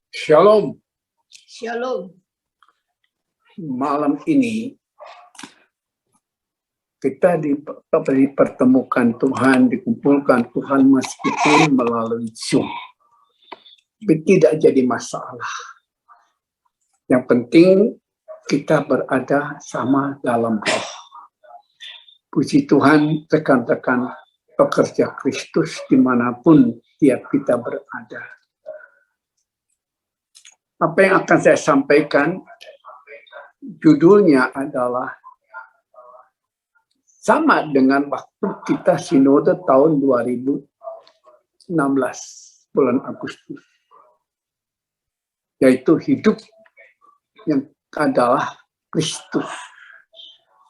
Shalom. Shalom. Malam ini kita dipertemukan Tuhan, dikumpulkan Tuhan meskipun melalui Zoom. Tidak jadi masalah. Yang penting kita berada sama dalam roh. Puji Tuhan, rekan-rekan pekerja Kristus dimanapun tiap kita berada. Apa yang akan saya sampaikan, judulnya adalah sama dengan waktu kita sinode tahun 2016, bulan Agustus. Yaitu hidup yang adalah Kristus.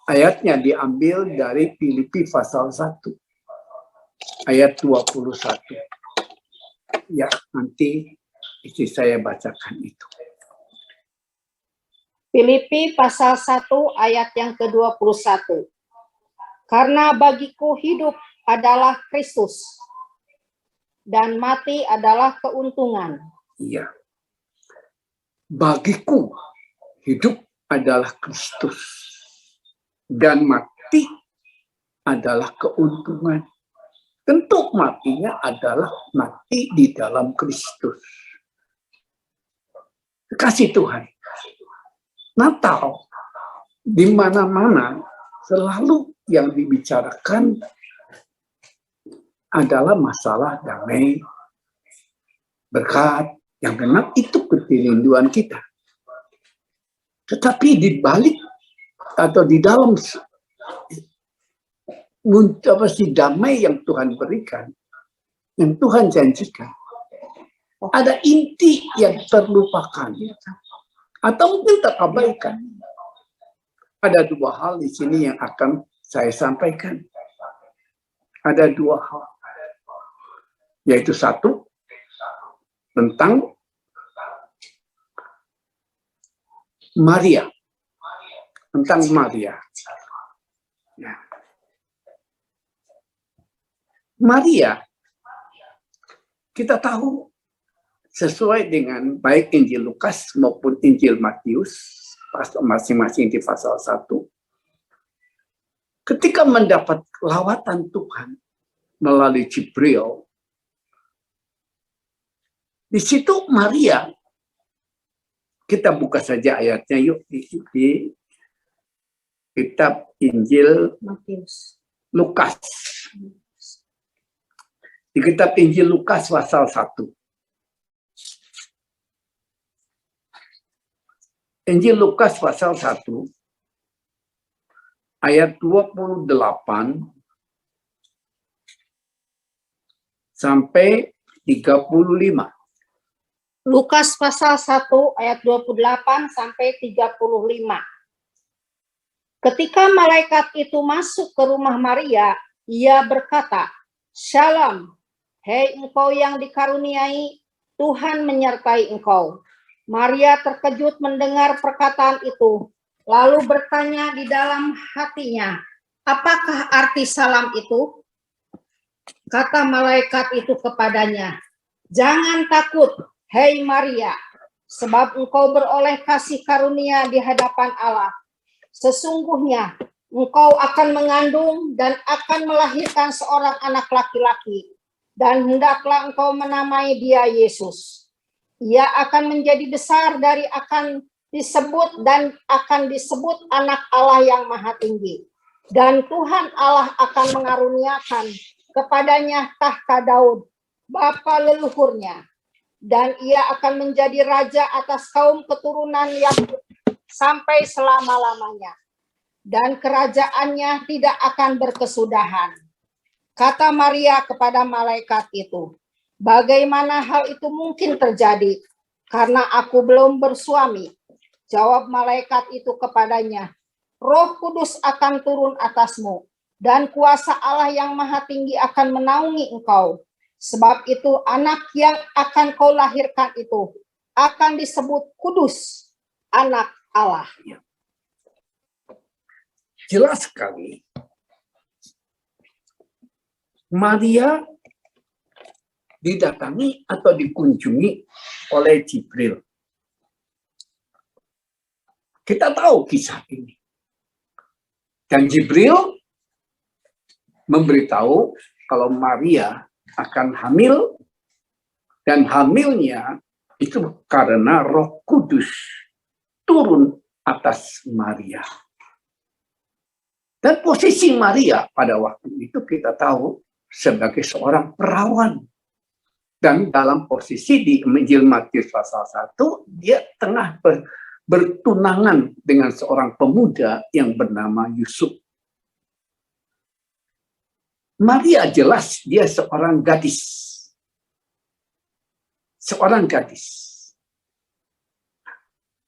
Ayatnya diambil dari Filipi pasal 1, ayat 21. Ya, nanti istri saya bacakan itu. Filipi pasal 1 ayat yang ke-21. Karena bagiku hidup adalah Kristus dan mati adalah keuntungan. Iya. Bagiku hidup adalah Kristus dan mati adalah keuntungan. Tentu matinya adalah mati di dalam Kristus. Kasih Tuhan. Natal di mana-mana selalu yang dibicarakan adalah masalah damai, berkat, yang memang itu kerinduan kita. Tetapi di balik atau di dalam damai yang Tuhan berikan, yang Tuhan janjikan, ada inti yang terlupakan atau mungkin terabaikan. Ada dua hal di sini yang akan saya sampaikan. Ada dua hal, yaitu satu tentang Maria, tentang Maria. Ya. Maria, kita tahu sesuai dengan baik Injil Lukas maupun Injil Matius, masing-masing di pasal 1, ketika mendapat lawatan Tuhan melalui Jibril, di situ Maria, kita buka saja ayatnya yuk di kitab Injil Matius. Lukas. Di kitab Injil Lukas pasal 1. Injil Lukas pasal 1 ayat 28 sampai 35. Lukas pasal 1 ayat 28 sampai 35. Ketika malaikat itu masuk ke rumah Maria, ia berkata, "Shalom, hei engkau yang dikaruniai, Tuhan menyertai engkau." Maria terkejut mendengar perkataan itu, lalu bertanya di dalam hatinya, "Apakah arti salam itu?" Kata malaikat itu kepadanya, "Jangan takut, hei Maria, sebab engkau beroleh kasih karunia di hadapan Allah. Sesungguhnya engkau akan mengandung dan akan melahirkan seorang anak laki-laki, dan hendaklah engkau menamai dia Yesus. Ia akan menjadi besar dan akan disebut anak Allah yang Maha Tinggi. Dan Tuhan Allah akan mengaruniakan kepadanya tahta Daud, bapa leluhurnya. Dan ia akan menjadi raja atas kaum keturunan Yakub sampai selama-lamanya. Dan kerajaannya tidak akan berkesudahan." Kata Maria kepada malaikat itu, "Bagaimana hal itu mungkin terjadi? Karena aku belum bersuami." Jawab malaikat itu kepadanya, "Roh Kudus akan turun atasmu, dan kuasa Allah yang Maha Tinggi akan menaungi engkau. Sebab itu anak yang akan kau lahirkan itu akan disebut kudus, anak Allah." Jelas sekali. Maria didatangi atau dikunjungi oleh Jibril. Kita tahu kisah ini. Dan Jibril memberitahu kalau Maria akan hamil, dan hamilnya itu karena Roh Kudus turun atas Maria. Dan posisi Maria pada waktu itu kita tahu sebagai seorang perawan. Dan dalam posisi di Injil Matius pasal 1, dia tengah bertunangan dengan seorang pemuda yang bernama Yusuf. Maria jelas dia seorang gadis. Seorang gadis.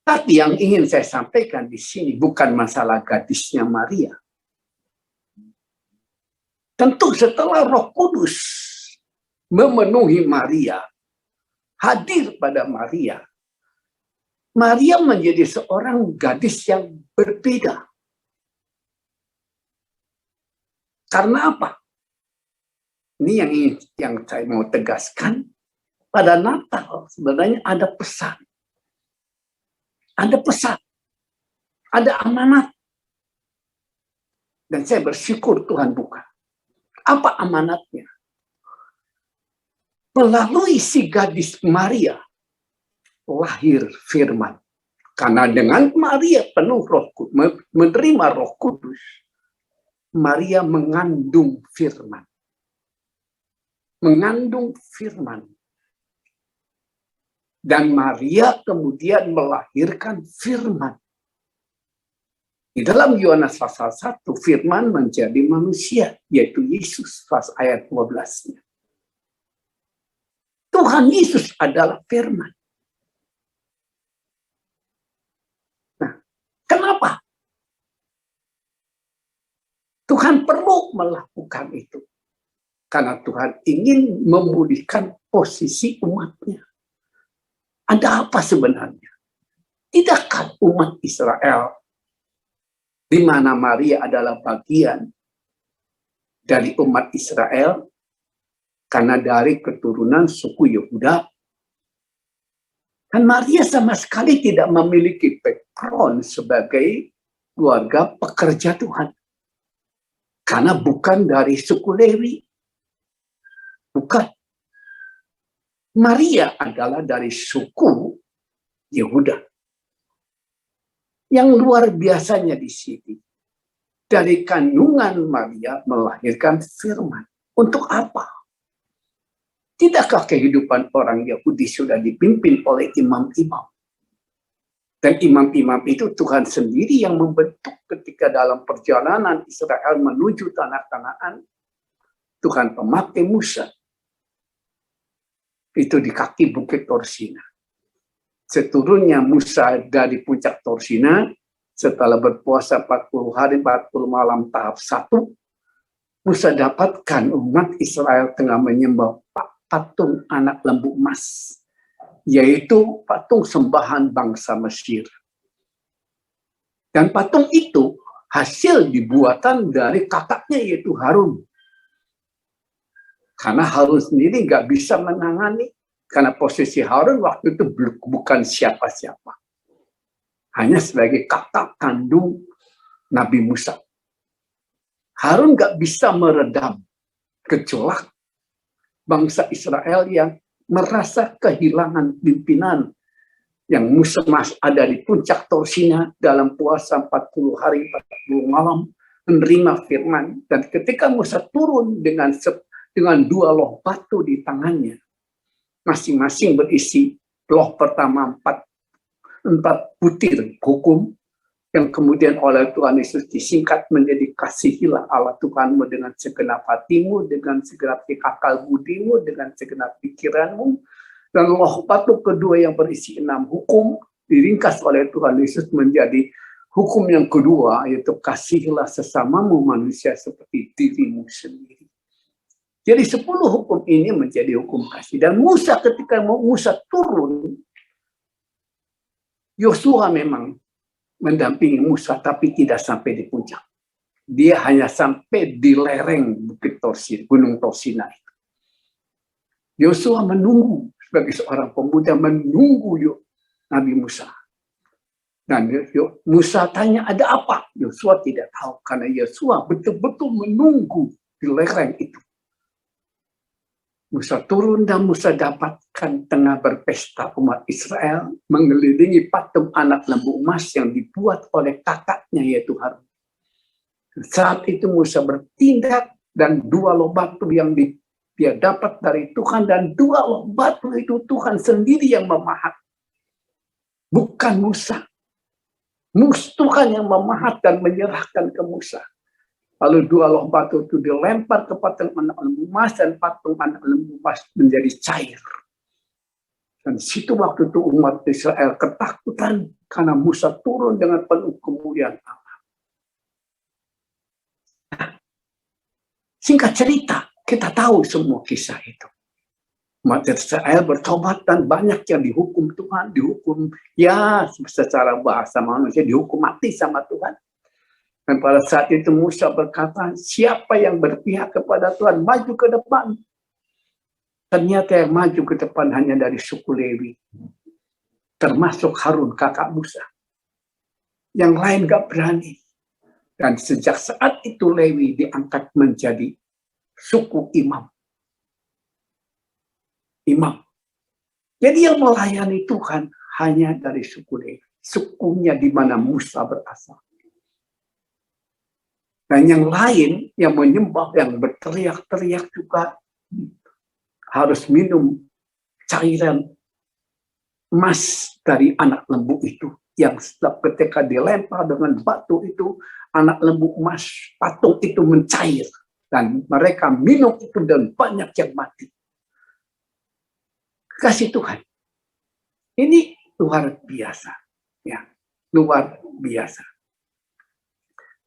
Tapi yang ingin saya sampaikan di sini bukan masalah gadisnya Maria. Tentu setelah Roh Kudus memenuhi Maria, hadir pada Maria, Maria menjadi seorang gadis yang berbeda. Karena apa? Ini yang saya mau tegaskan. Pada Natal sebenarnya ada pesan. Ada pesan. Ada amanat. Dan saya bersyukur Tuhan buka. Apa amanatnya? Melalui si gadis Maria lahir firman. Karena dengan Maria penuh Roh Kudus, menerima Roh Kudus, Maria mengandung firman. Mengandung firman. Dan Maria kemudian melahirkan firman. Di dalam Yohanes pasal 1, firman menjadi manusia, yaitu Yesus, ayat 12-nya. Tuhan Yesus adalah firman. Nah, kenapa? Tuhan perlu melakukan itu. Karena Tuhan ingin memulihkan posisi umatnya. Ada apa sebenarnya? Tidakkah umat Israel, di mana Maria adalah bagian dari umat Israel, karena dari keturunan suku Yehuda, dan Maria sama sekali tidak memiliki background sebagai keluarga pekerja Tuhan. Karena bukan dari suku Lewi. Bukan. Maria adalah dari suku Yehuda. Yang luar biasanya di sini, dari kandungan Maria melahirkan firman. Untuk apa? Tidakkah kehidupan orang Yahudi sudah dipimpin oleh imam-imam? Dan imam-imam itu Tuhan sendiri yang membentuk ketika dalam perjalanan Israel menuju tanah Kanaan. Tuhan memakai Musa. Itu di kaki Bukit Torsina. Seturunnya Musa dari puncak Torsina, setelah berpuasa 40 hari 40 malam tahap 1, Musa dapatkan umat Israel tengah menyembah patung anak lembu emas, yaitu patung sembahan bangsa Mesir. Dan patung itu hasil dibuatan dari kakaknya, yaitu Harun. Karena Harun sendiri nggak bisa menangani, karena posisi Harun waktu itu bukan siapa-siapa. Hanya sebagai kakak kandung Nabi Musa. Harun nggak bisa meredam gejolak bangsa Israel yang merasa kehilangan pimpinan. Yang Musa ada di puncak Torsina dalam puasa 40 hari 40 malam menerima firman. Dan ketika Musa turun dengan 2 loh batu di tangannya, masing-masing berisi loh pertama 4 butir hukum, yang kemudian oleh Tuhan Yesus disingkat menjadi kasihilah Allah Tuhanmu dengan segenap hatimu, dengan segenap akal budimu, dengan segenap pikiranmu. Dan loh batu kedua yang berisi 6 hukum diringkas oleh Tuhan Yesus menjadi hukum yang kedua, yaitu kasihilah sesamamu manusia seperti dirimu sendiri. Jadi 10 hukum ini menjadi hukum kasih. Dan Musa, ketika Musa turun, Yosua memang mendampingi Musa, tapi tidak sampai di puncak. Dia hanya sampai di lereng Bukit Torsina, Gunung Torsina itu. Yosua menunggu sebagai seorang pemuda, menunggu Nabi Musa. Dan Musa tanya, ada apa? Yosua tidak tahu, karena Yosua betul-betul menunggu di lereng itu. Musa turun dan Musa dapatkan tengah berpesta umat Israel mengelilingi patung anak lembu emas yang dibuat oleh kakaknya yaitu Harun. Saat itu Musa bertindak dan 2 loh batu yang dia dapat dari Tuhan, dan 2 loh batu itu Tuhan sendiri yang memahat. Bukan Musa. Tuhan yang memahat dan menyerahkan ke Musa. Lalu 2 loh batu itu dilempar ke patung anak lembu emas, dan patung anak lembu emas menjadi cair. Dan situ waktu itu umat Israel ketakutan karena Musa turun dengan penuh kemuliaan Allah. Singkat cerita, kita tahu semua kisah itu. Umat Israel bertobat dan banyak yang dihukum Tuhan, dihukum ya secara bahasa manusia dihukum mati sama Tuhan. Dan pada saat itu Musa berkata, siapa yang berpihak kepada Tuhan, maju ke depan. Ternyata yang maju ke depan hanya dari suku Lewi. Termasuk Harun, kakak Musa. Yang lain gak berani. Dan sejak saat itu Lewi diangkat menjadi suku imam. Jadi yang melayani Tuhan hanya dari suku Lewi. Sukunya di mana Musa berasal. Dan yang lain yang menyembah, yang berteriak-teriak juga harus minum cairan emas dari anak lembu itu. Yang ketika dilempar dengan batu itu, anak lembu emas patung itu mencair. Dan mereka minum itu dan banyak yang mati. Kasih Tuhan. Ini luar biasa. Ya, luar biasa.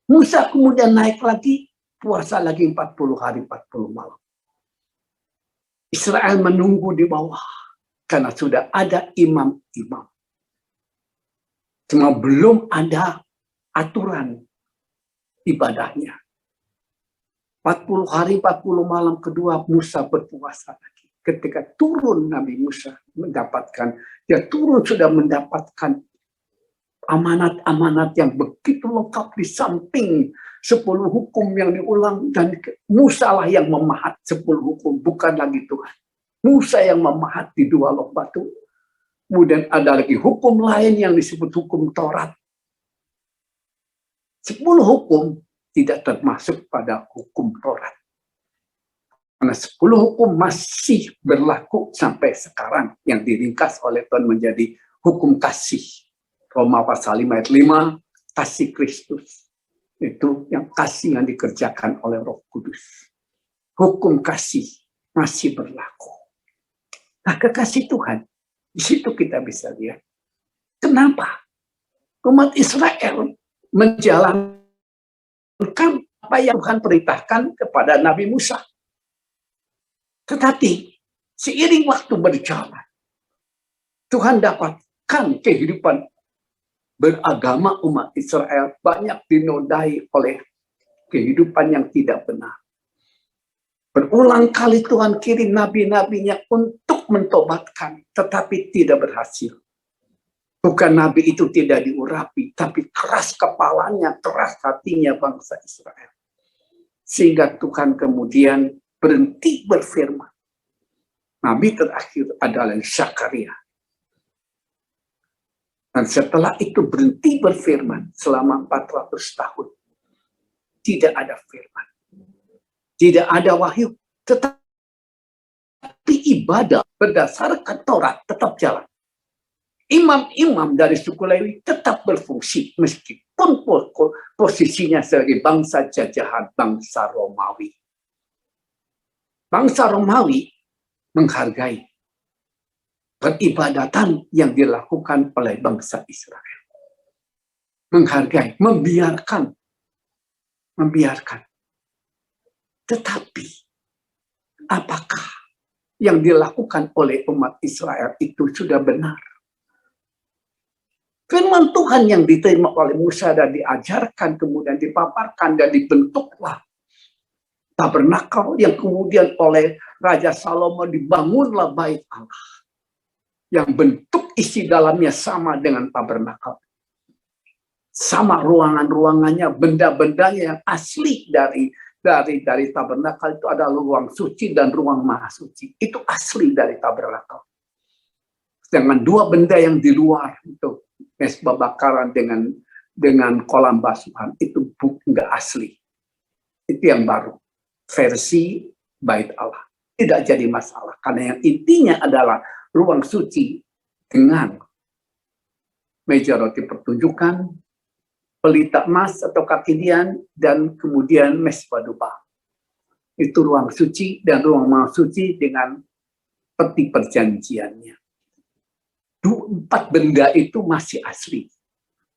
Musa kemudian naik lagi, puasa lagi 40 hari 40 malam. Israel menunggu di bawah karena sudah ada imam-imam. Cuma belum ada aturan ibadahnya. 40 hari 40 malam kedua Musa berpuasa lagi. Ketika turun Nabi Musa dia turun sudah mendapatkan amanat-amanat yang begitu lengkap di samping 10 hukum yang diulang, dan Musa lah yang memahat 10 hukum, bukan lagi Tuhan. Musa yang memahat di 2 loh batu. Kemudian ada lagi hukum lain yang disebut hukum Taurat. 10 hukum tidak termasuk pada hukum Taurat. Karena 10 hukum masih berlaku sampai sekarang, yang diringkas oleh Tuhan menjadi hukum kasih. Roma pasal 5 ayat 5, kasih Kristus. Itu yang kasih yang dikerjakan oleh Roh Kudus. Hukum kasih masih berlaku. Nah, kekasih Tuhan, di situ kita bisa lihat. Kenapa umat Israel menjalankan apa yang Tuhan perintahkan kepada Nabi Musa. Tetapi seiring waktu berjalan, Tuhan dapatkan kehidupan beragama umat Israel banyak dinodai oleh kehidupan yang tidak benar. Berulang kali Tuhan kirim nabi-nabinya untuk mentobatkan, tetapi tidak berhasil. Bukan nabi itu tidak diurapi, tapi keras kepalanya, keras hatinya bangsa Israel. Sehingga Tuhan kemudian berhenti berfirman. Nabi terakhir adalah Zakaria. Dan setelah itu berhenti berfirman selama 400 tahun. Tidak ada firman. Tidak ada wahyu. Tetapi ibadah berdasarkan Taurat tetap jalan. Imam-imam dari suku Lewi tetap berfungsi meskipun posisinya sebagai bangsa jajahan bangsa Romawi. Bangsa Romawi menghargai peribadatan yang dilakukan oleh bangsa Israel. Menghargai, membiarkan. Tetapi, apakah yang dilakukan oleh umat Israel itu sudah benar? Firman Tuhan yang diterima oleh Musa dan diajarkan, kemudian dipaparkan dan dibentuklah tabernakel yang kemudian oleh Raja Salomo dibangunlah bait Allah yang bentuk isi dalamnya sama dengan tabernakel. Sama ruangan-ruangannya, benda-bendanya yang asli dari tabernakel itu adalah ruang suci dan ruang maha suci. Itu asli dari tabernakel. Sedangkan dua benda yang di luar itu mezbah bakaran dengan kolam basuhan itu enggak asli. Itu yang baru. Versi bait Allah. Tidak jadi masalah karena yang intinya adalah ruang suci dengan meja roti pertunjukan, pelita emas atau kakidian, dan kemudian mezbah dupa. Itu ruang suci dan ruang maha suci dengan peti perjanjiannya. 4 benda itu masih asli.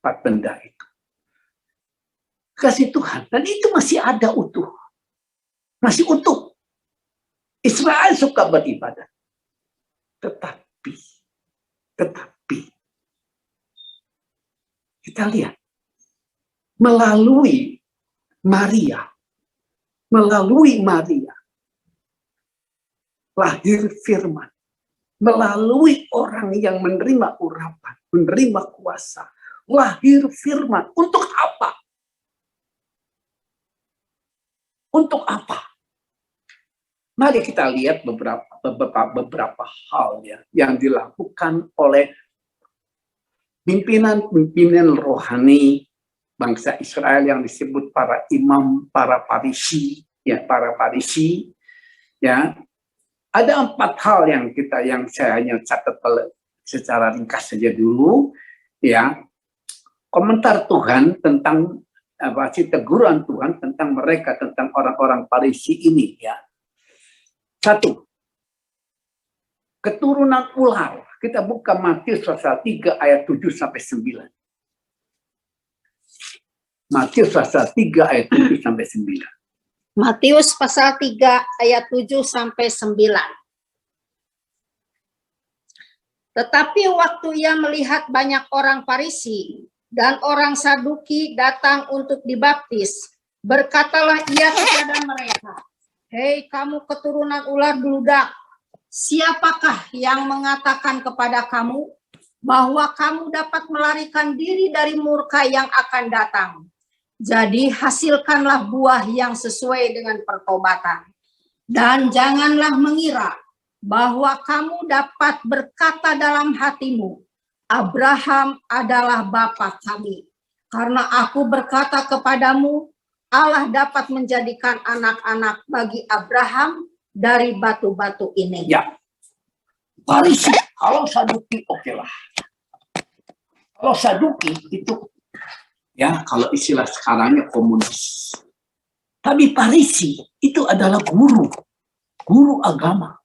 4 benda itu. Kasih Tuhan. Dan itu masih ada utuh. Masih utuh. Israel suka beribadah. Tetapi kita lihat. Melalui Maria, lahir firman. Melalui orang yang menerima urapan, menerima kuasa, lahir firman. Untuk apa? Untuk apa? Mari kita lihat beberapa hal ya, yang dilakukan oleh pimpinan rohani bangsa Israel yang disebut para imam, para Farisi, ya. Ada 4 hal yang saya hanya catat secara ringkas saja dulu, ya. Komentar Tuhan tentang teguran Tuhan tentang mereka, tentang orang-orang Farisi ini, ya. 1. Keturunan ular. Kita buka Matius pasal 3 ayat 7 sampai 9. Matius pasal 3 ayat 7 sampai 9. Matius pasal 3 ayat 7 sampai 9. Tetapi waktu ia melihat banyak orang Farisi dan orang Saduki datang untuk dibaptis, berkatalah ia kepada mereka, "Hei kamu keturunan ular beludak, siapakah yang mengatakan kepada kamu bahwa kamu dapat melarikan diri dari murka yang akan datang? Jadi hasilkanlah buah yang sesuai dengan pertobatan. Dan janganlah mengira bahwa kamu dapat berkata dalam hatimu, Abraham adalah bapa kami. Karena aku berkata kepadamu, Allah dapat menjadikan anak-anak bagi Abraham dari batu-batu ini." Ya, Farisi, kalau Saduki oke lah. Kalau Saduki itu, ya kalau istilah sekarangnya komunis. Tapi Farisi itu adalah guru agama.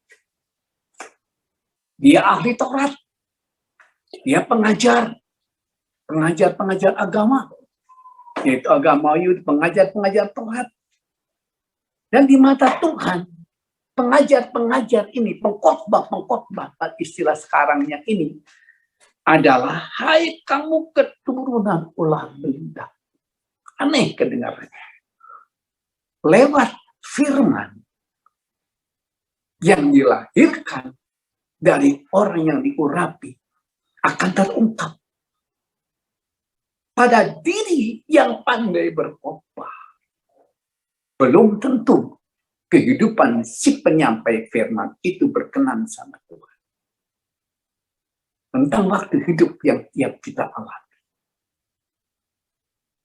Dia ahli Taurat. Dia pengajar agama. Yaitu agama Yahudi, pengajar Taurat. Dan di mata Tuhan, pengajar ini, pengkhotbah istilah sekarangnya ini adalah, hai kamu keturunan ular beludak. Aneh kedengarannya. Lewat firman yang dilahirkan dari orang yang diurapi akan terungkap pada diri yang pandai berkhotbah. Belum tentu kehidupan si penyampai firman itu berkenan sama Tuhan. Tentang waktu hidup yang tiap kita alami.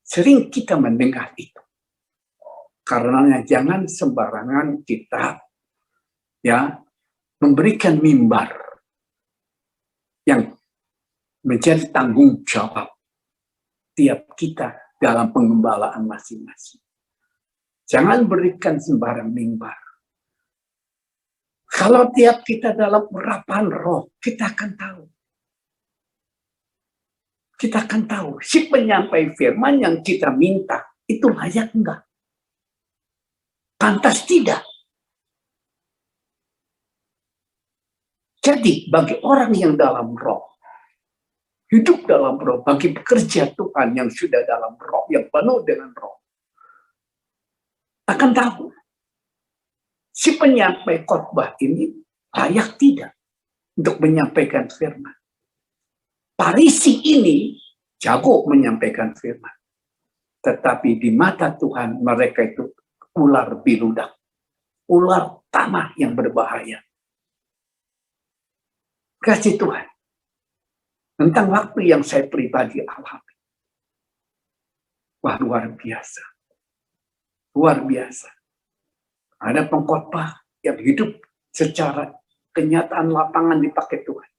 Sering kita mendengar itu. Karenanya jangan sembarangan kita memberikan mimbar yang menjadi tanggung jawab tiap kita dalam pengembalaan masing-masing. Jangan berikan sembarang mimbar. Kalau tiap kita dalam urapan roh, kita akan tahu. Kita akan tahu si penyampai firman yang kita minta itu layak enggak? Pantas tidak? Jadi bagi orang yang dalam roh, hidup dalam roh, bagi pekerja Tuhan yang sudah dalam roh, yang penuh dengan roh, akan tahu si penyampai khotbah ini layak tidak untuk menyampaikan firman. Farisi ini jago menyampaikan firman. Tetapi di mata Tuhan mereka itu ular biludak. Ular tanah yang berbahaya. Kasih Tuhan. Tentang waktu yang saya pribadi alami. Wah, luar biasa. Luar biasa. Ada pengkhotbah yang hidup secara kenyataan lapangan dipakai Tuhan.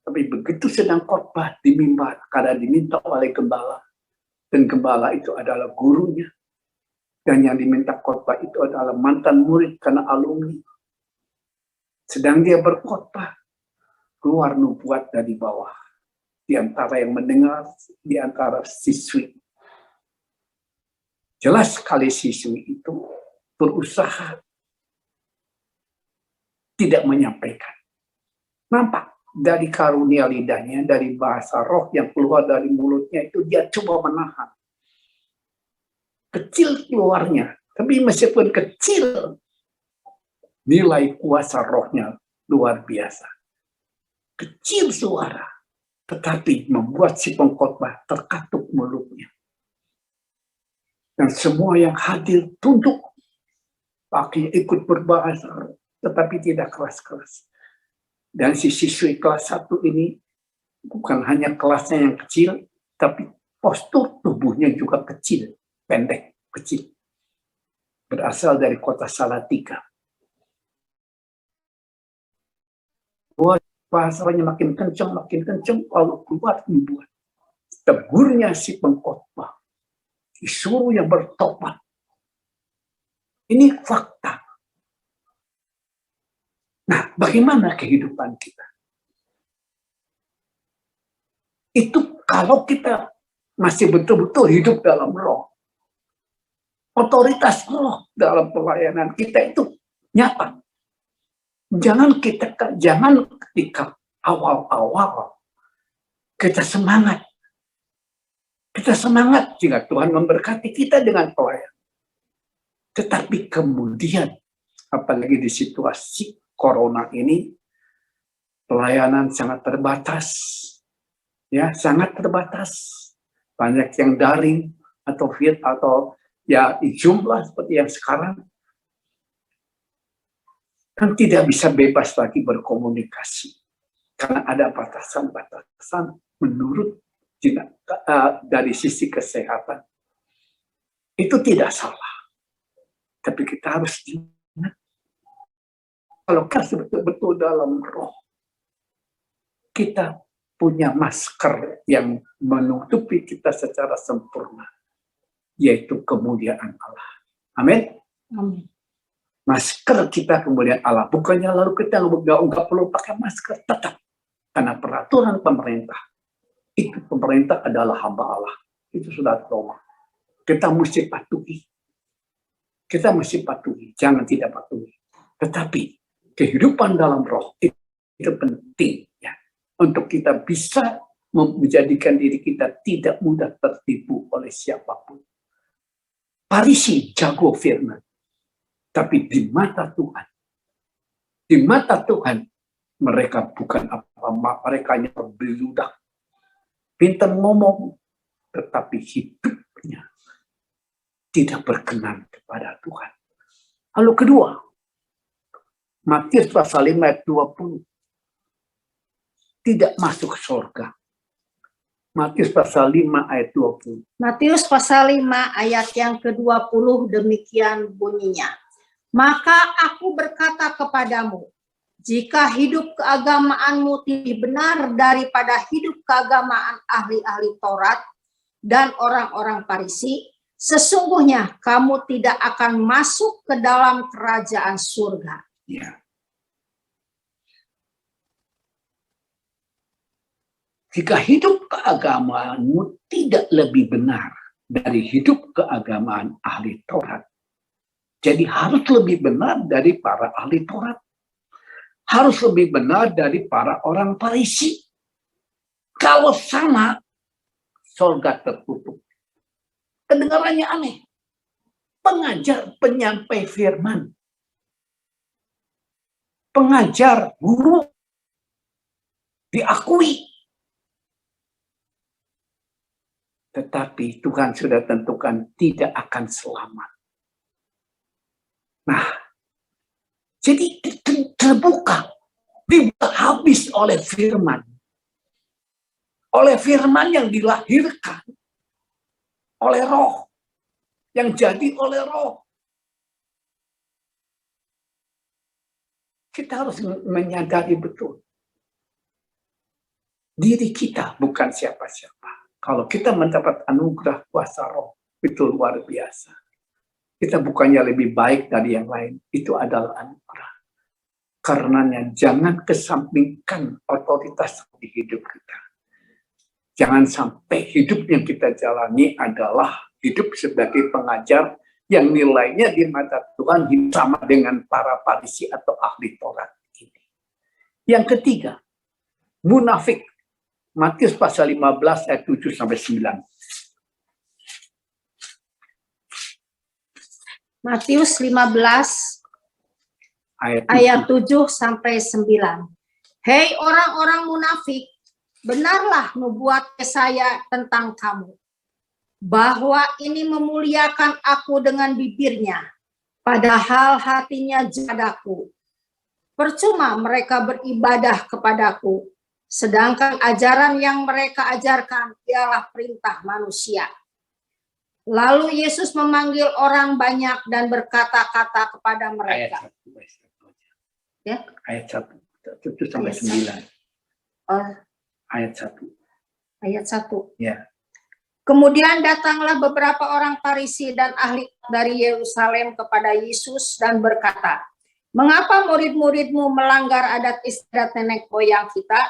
Tapi begitu sedang khotbah di mimbar, karena diminta oleh gembala. Dan gembala itu adalah gurunya. Dan yang diminta khotbah itu adalah mantan murid karena alumni. Sedang dia berkhotbah, keluar nubuat dari bawah. Di antara yang mendengar, di antara siswi. Jelas sekali siswi itu berusaha tidak menyampaikan. Nampak dari karunia lidahnya, dari bahasa roh yang keluar dari mulutnya itu dia coba menahan. Kecil keluarnya, tapi meskipun kecil, nilai kuasa rohnya luar biasa. Kecil suara, tetapi membuat si pengkhotbah terkatup mulutnya. Dan semua yang hadir tunduk, pakai ikut berbahasa, tetapi tidak keras-keras. Dan si siswi kelas 1 ini bukan hanya kelasnya yang kecil, tapi postur tubuhnya juga kecil, pendek, kecil. Berasal dari kota Salatiga. Bahasanya makin kencang, lalu keluar nubuat. Tegurnya si pengkhotbah. Disuruh yang bertobat. Ini fakta. Nah, bagaimana kehidupan kita? Itu kalau kita masih betul-betul hidup dalam roh. Otoritas roh dalam pelayanan kita itu nyata. Jangan ketika awal-awal kita semangat. Kita semangat jika Tuhan memberkati kita dengan pelayanan. Tetapi kemudian, apalagi di situasi corona ini, pelayanan sangat terbatas. Ya, sangat terbatas. Banyak yang daring atau ya di jumlah seperti yang sekarang. Kan tidak bisa bebas lagi berkomunikasi. Karena ada batasan-batasan menurut dari sisi kesehatan. Itu tidak salah. Tapi kita harus ingat, kalau kita betul-betul dalam roh, kita punya masker yang menutupi kita secara sempurna, yaitu kemuliaan Allah. Amin. Amin. Masker kita kemuliaan Allah. Bukannya lalu kita nggak perlu pakai masker, tetap. Karena peraturan pemerintah, itu pemerintah adalah hamba Allah. Itu sudah Roma. Kita mesti patuhi. Kita mesti patuhi, jangan tidak patuhi. Tetapi kehidupan dalam roh itu penting ya, untuk kita bisa menjadikan diri kita tidak mudah tertipu oleh siapapun. Farisi jago firman, tapi di mata Tuhan mereka bukan apa-apa, mereka hanya berbeludak, pintar ngomong, tetapi hidupnya tidak berkenan kepada Tuhan. Lalu kedua, Matius pasal 5 ayat 20. Tidak masuk surga. Matius pasal 5 ayat 20. Matius pasal 5 ayat yang ke-20 demikian bunyinya. Maka aku berkata kepadamu, jika hidup keagamaanmu tidak benar daripada hidup keagamaan ahli-ahli Taurat dan orang-orang Farisi, sesungguhnya kamu tidak akan masuk ke dalam kerajaan surga. Ya. Jika hidup keagamaanmu tidak lebih benar dari hidup keagamaan ahli Taurat, jadi harus lebih benar dari para ahli Taurat. Harus lebih benar dari para orang Farisi. Kalau sama, surga tertutup. Kedengarannya aneh. Pengajar, penyampai firman. pengajar, guru, diakui. Tetapi Tuhan sudah tentukan tidak akan selamat. Nah, jadi terbuka, dibuka habis oleh firman. Oleh firman yang dilahirkan oleh roh. Yang jadi oleh roh. Kita harus menyadari betul. Diri kita bukan siapa-siapa. Kalau kita mendapat anugerah kuasa roh, itu luar biasa. Kita bukannya lebih baik dari yang lain. Itu adalah anugerah. Karenanya jangan kesampingkan otoritas di hidup kita. Jangan sampai hidup yang kita jalani adalah hidup sebagai pengajar yang nilainya di mata Tuhan sama dengan para Farisi atau ahli Taurat ini. Yang ketiga, munafik. Matius pasal 15 ayat 7 sampai 9. Matius 15 ayat 7 sampai 9. Hei orang-orang munafik, benarlah nubuat Yesaya tentang kamu, bahwa ini memuliakan aku dengan bibirnya, padahal hatinya jadaku. Percuma mereka beribadah kepadaku, sedangkan ajaran yang mereka ajarkan ialah perintah manusia. Lalu Yesus memanggil orang banyak dan berkata-kata kepada mereka. Ayat 1, 7 sampai 9. Ayat 1. Ayat 1. Ya. Kemudian datanglah beberapa orang Farisi dan ahli dari Yerusalem kepada Yesus dan berkata, mengapa murid-muridmu melanggar adat istiadat nenek moyang kita?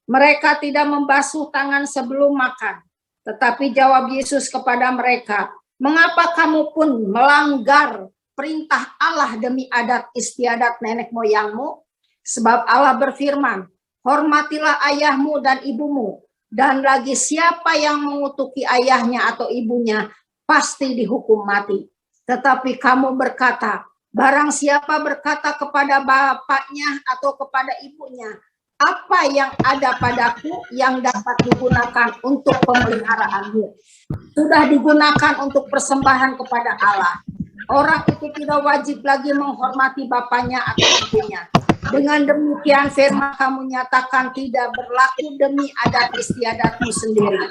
Mereka tidak membasuh tangan sebelum makan. Tetapi jawab Yesus kepada mereka, mengapa kamu pun melanggar perintah Allah demi adat istiadat nenek moyangmu? Sebab Allah berfirman, hormatilah ayahmu dan ibumu, dan lagi siapa yang mengutuki ayahnya atau ibunya pasti dihukum mati. Tetapi kamu berkata, barang siapa berkata kepada bapaknya atau kepada ibunya, apa yang ada padaku yang dapat digunakan untuk pemeliharaanmu, sudah digunakan untuk persembahan kepada Allah. Orang itu tidak wajib lagi menghormati bapaknya atau ibunya. Dengan demikian firman kamu nyatakan tidak berlaku demi adat istiadatmu sendiri.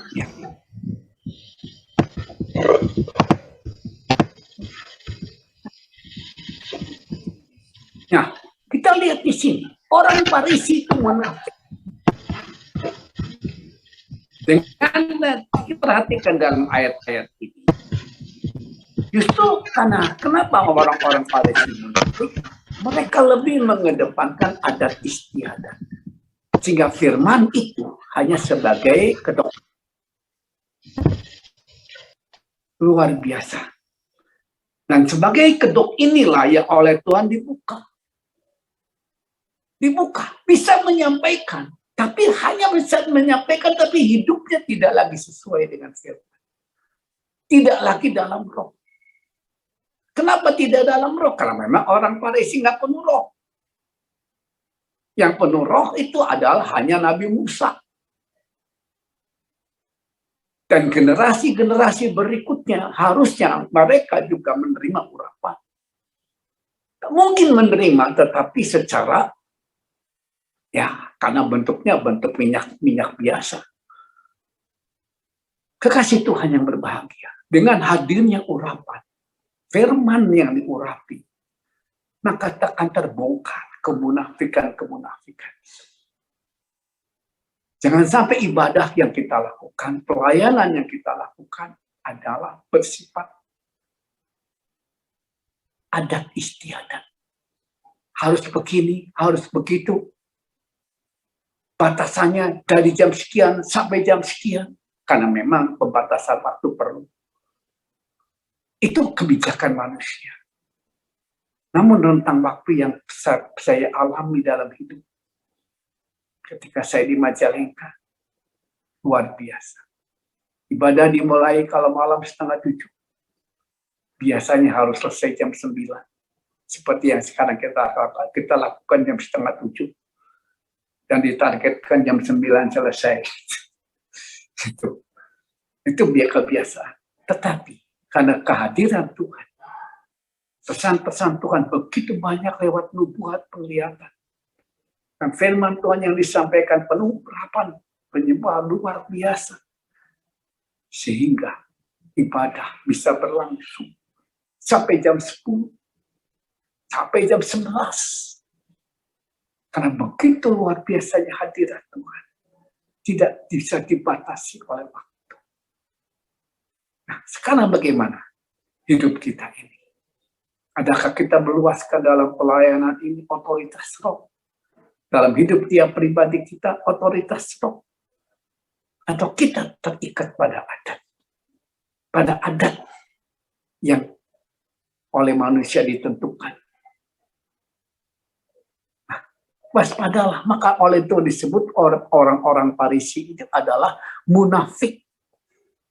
Nah, kita lihat di sini. Orang Farisi itu munafik. Dengan diperhatikan dalam ayat-ayat ini. Justru kenapa orang-orang Farisi munafik? Mereka lebih mengedepankan adat istiadat. Sehingga firman itu hanya sebagai kedok. Luar biasa. Dan sebagai kedok inilah yang oleh Tuhan dibuka. Bisa menyampaikan, tapi hanya bisa menyampaikan, tapi hidupnya tidak lagi sesuai dengan firman. Tidak lagi dalam roh. Kenapa tidak dalam roh? Karena memang orang Farisi nggak penuh roh. Yang penuh roh itu adalah hanya Nabi Musa. Dan generasi-generasi berikutnya harusnya mereka juga menerima urapan. Mungkin menerima, tetapi secara karena bentuknya bentuk minyak biasa. Kekasih Tuhan yang berbahagia. Dengan hadirnya urapan. Firman yang diurapi. Maka akan terbongkar kemunafikan-kemunafikan. Jangan sampai ibadah yang kita lakukan, pelayanan yang kita lakukan adalah bersifat adat istiadat. Harus begini, harus begitu. Batasannya dari jam sekian sampai jam sekian. Karena memang pembatasan waktu perlu. Itu kebijakan manusia. Namun rentang waktu yang saya alami dalam hidup. Ketika saya di Majalengka. Luar biasa. Ibadah dimulai kalau malam 6:30. Biasanya harus selesai jam 9. seperti yang sekarang kita lakukan jam 6:30 dan ditargetkan jam 9 selesai. Itu kebiasaan. Tetapi karena kehadiran Tuhan, pesan-pesan Tuhan begitu banyak lewat nubuat, penglihatan, dan firman Tuhan yang disampaikan penuh harapan, penyembah luar biasa, sehingga ibadah bisa berlangsung sampai jam 10, sampai jam 11. Karena begitu luar biasanya hadirat Tuhan, tidak bisa dibatasi oleh waktu. Nah, sekarang bagaimana hidup kita ini? Adakah kita meluaskan dalam pelayanan ini otoritas roh? Dalam hidup tiap pribadi kita otoritas roh? Atau kita terikat pada adat? Pada adat yang oleh manusia ditentukan. Nah, waspadalah. Maka oleh itu disebut orang-orang Farisi itu adalah munafik.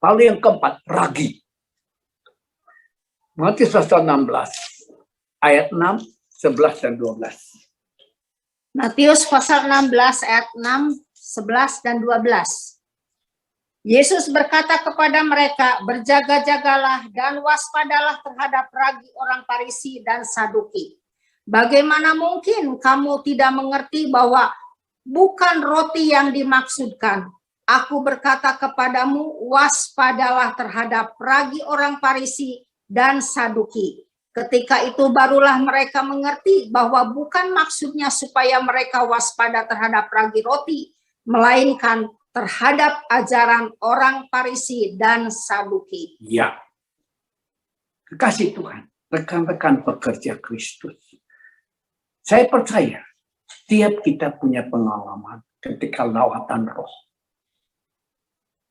Lalu yang keempat, ragi. Matius pasal 16, ayat 6, 11, dan 12. Matius pasal 16 ayat 6, 11, dan 12. Yesus berkata kepada mereka, berjaga-jagalah dan waspadalah terhadap ragi orang Farisi dan Saduki. Bagaimana mungkin kamu tidak mengerti bahwa bukan roti yang dimaksudkan? Aku berkata kepadamu, waspadalah terhadap ragi orang Farisi dan Saduki. Ketika itu barulah mereka mengerti bahwa bukan maksudnya supaya mereka waspada terhadap ragi roti, melainkan terhadap ajaran orang Farisi dan Saduki. Ya, kekasih Tuhan, rekan-rekan pekerja Kristus. Saya percaya, tiap kita punya pengalaman ketika lawatan roh.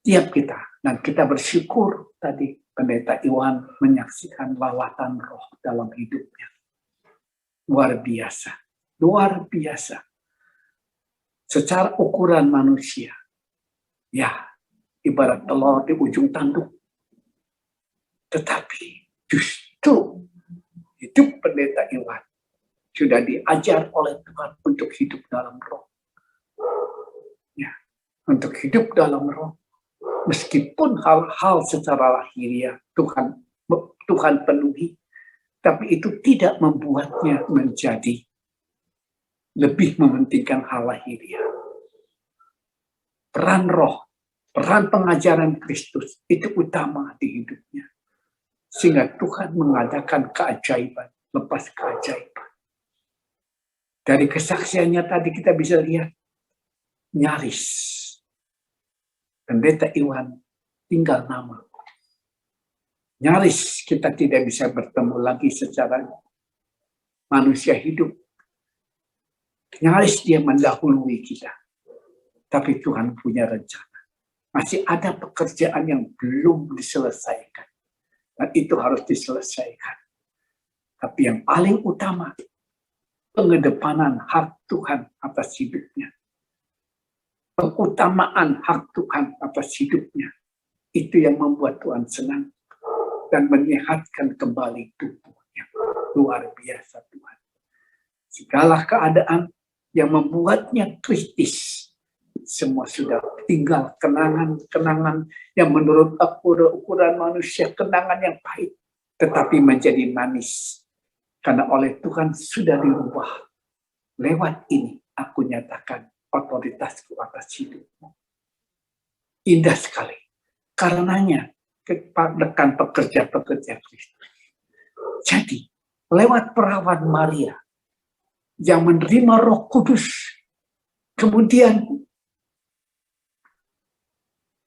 Tiap kita, dan kita bersyukur tadi Pendeta Iwan menyaksikan lawatan roh dalam hidupnya. Luar biasa, luar biasa. Secara ukuran manusia, ya, ibarat telur di ujung tanduk. Tetapi justru hidup Pendeta Iwan sudah diajar oleh Tuhan untuk hidup dalam roh. Ya, untuk hidup dalam roh. Meskipun hal-hal secara lahiriah Tuhan penuhi, tapi itu tidak membuatnya menjadi lebih mementingkan hal lahiriah. Peran roh, peran pengajaran Kristus itu utama di hidupnya. Sehingga Tuhan mengadakan keajaiban, lepas keajaiban. Dari kesaksiannya tadi kita bisa lihat, nyaris Pendeta Iwan tinggal nama. Nyaris kita tidak bisa bertemu lagi secara manusia hidup. Nyaris dia mendahului kita. Tapi Tuhan punya rencana. Masih ada pekerjaan yang belum diselesaikan. Dan itu harus diselesaikan. Tapi yang paling utama, pengedepanan hak Tuhan atas hidupnya. Pengutamaan hak Tuhan atas hidupnya. Itu yang membuat Tuhan senang. Dan menyehatkan kembali tubuhnya. Luar biasa Tuhan. Segala keadaan yang membuatnya kritis. Semua sudah tinggal kenangan-kenangan yang menurut ukuran manusia, kenangan yang pahit. Tetapi menjadi manis. Karena oleh Tuhan sudah dirubah. Lewat ini aku nyatakan otoritasku atas hidupmu. Indah sekali. Karenanya, rekan pekerja-pekerja Kristus. Jadi, lewat perawan Maria yang menerima Roh Kudus, kemudian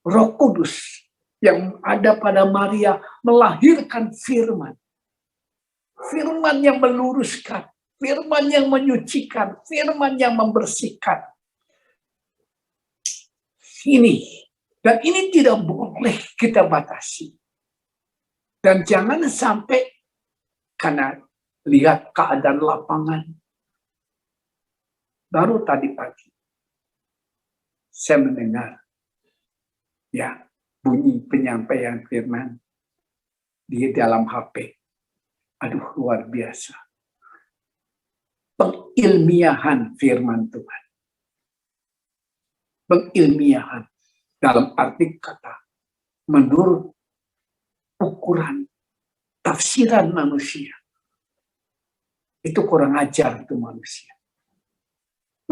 Roh Kudus yang ada pada Maria melahirkan firman. Firman yang meluruskan, firman yang menyucikan, firman yang membersihkan. Ini, dan ini tidak boleh kita batasi. Dan jangan sampai, karena lihat keadaan lapangan. Baru tadi pagi, saya mendengar, ya, bunyi penyampaian firman di dalam HP. Aduh, luar biasa. pengilmiahan firman Tuhan. Pengilmiahan dalam arti kata menurut ukuran tafsiran manusia. Itu kurang ajar itu manusia.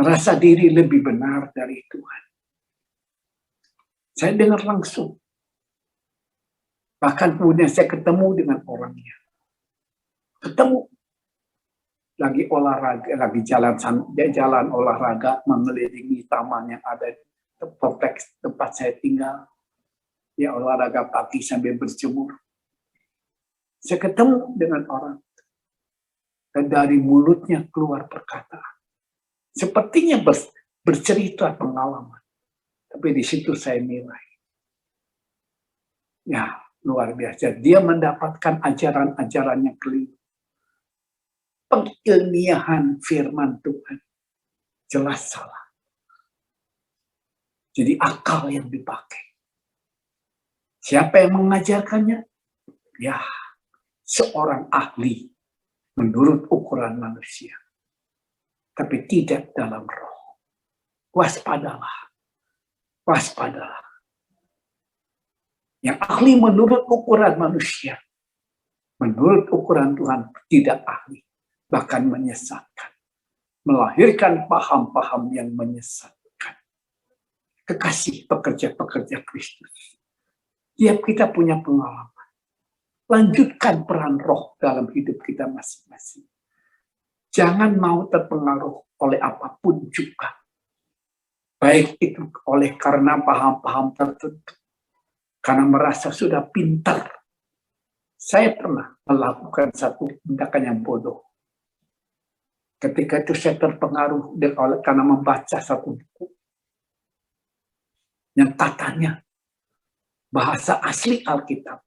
Merasa diri lebih benar dari Tuhan. Saya dengar langsung. Bahkan kemudian saya ketemu dengan orangnya. Ketemu. Lagi olahraga, lagi jalan olahraga mengelilingi taman yang ada di kompleks tempat saya tinggal. Ya olahraga pagi sambil berjemur. Saya ketemu dengan orang. Dan dari mulutnya keluar perkataan. Sepertinya bercerita pengalaman. Tapi di situ saya nilai. Ya, luar biasa. Dia mendapatkan ajaran-ajaran yang keliru. Pengilmiahan firman Tuhan. Jelas salah. Jadi akal yang dipakai. Siapa yang mengajarkannya? Ya, seorang ahli menurut ukuran manusia. Tapi tidak dalam roh. Waspadalah. Waspadalah. Yang ahli menurut ukuran manusia. Menurut ukuran Tuhan tidak ahli. Bahkan menyesatkan. Melahirkan paham-paham yang menyesatkan. Kekasih pekerja-pekerja Kristus. Tiap kita punya pengalaman. Lanjutkan peran roh dalam hidup kita masing-masing. Jangan mau terpengaruh oleh apapun juga. Baik itu oleh karena paham-paham tertentu. Karena merasa sudah pintar. Saya pernah melakukan satu tindakan yang bodoh. Ketika itu saya terpengaruh karena membaca satu buku. Yang katanya bahasa asli Alkitab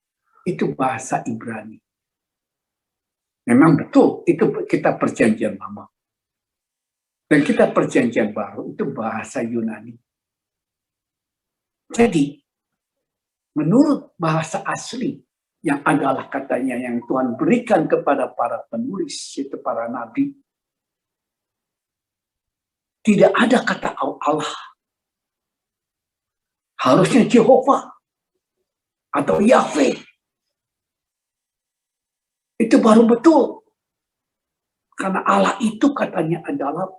itu bahasa Ibrani. Memang betul, itu kita perjanjian lama. Dan kita perjanjian baru, itu bahasa Yunani. Jadi, menurut bahasa asli, yang adalah katanya yang Tuhan berikan kepada para penulis, itu para nabi, tidak ada kata Allah. Harusnya Jehovah atau Yahweh. Itu baru betul. Karena Allah itu katanya adalah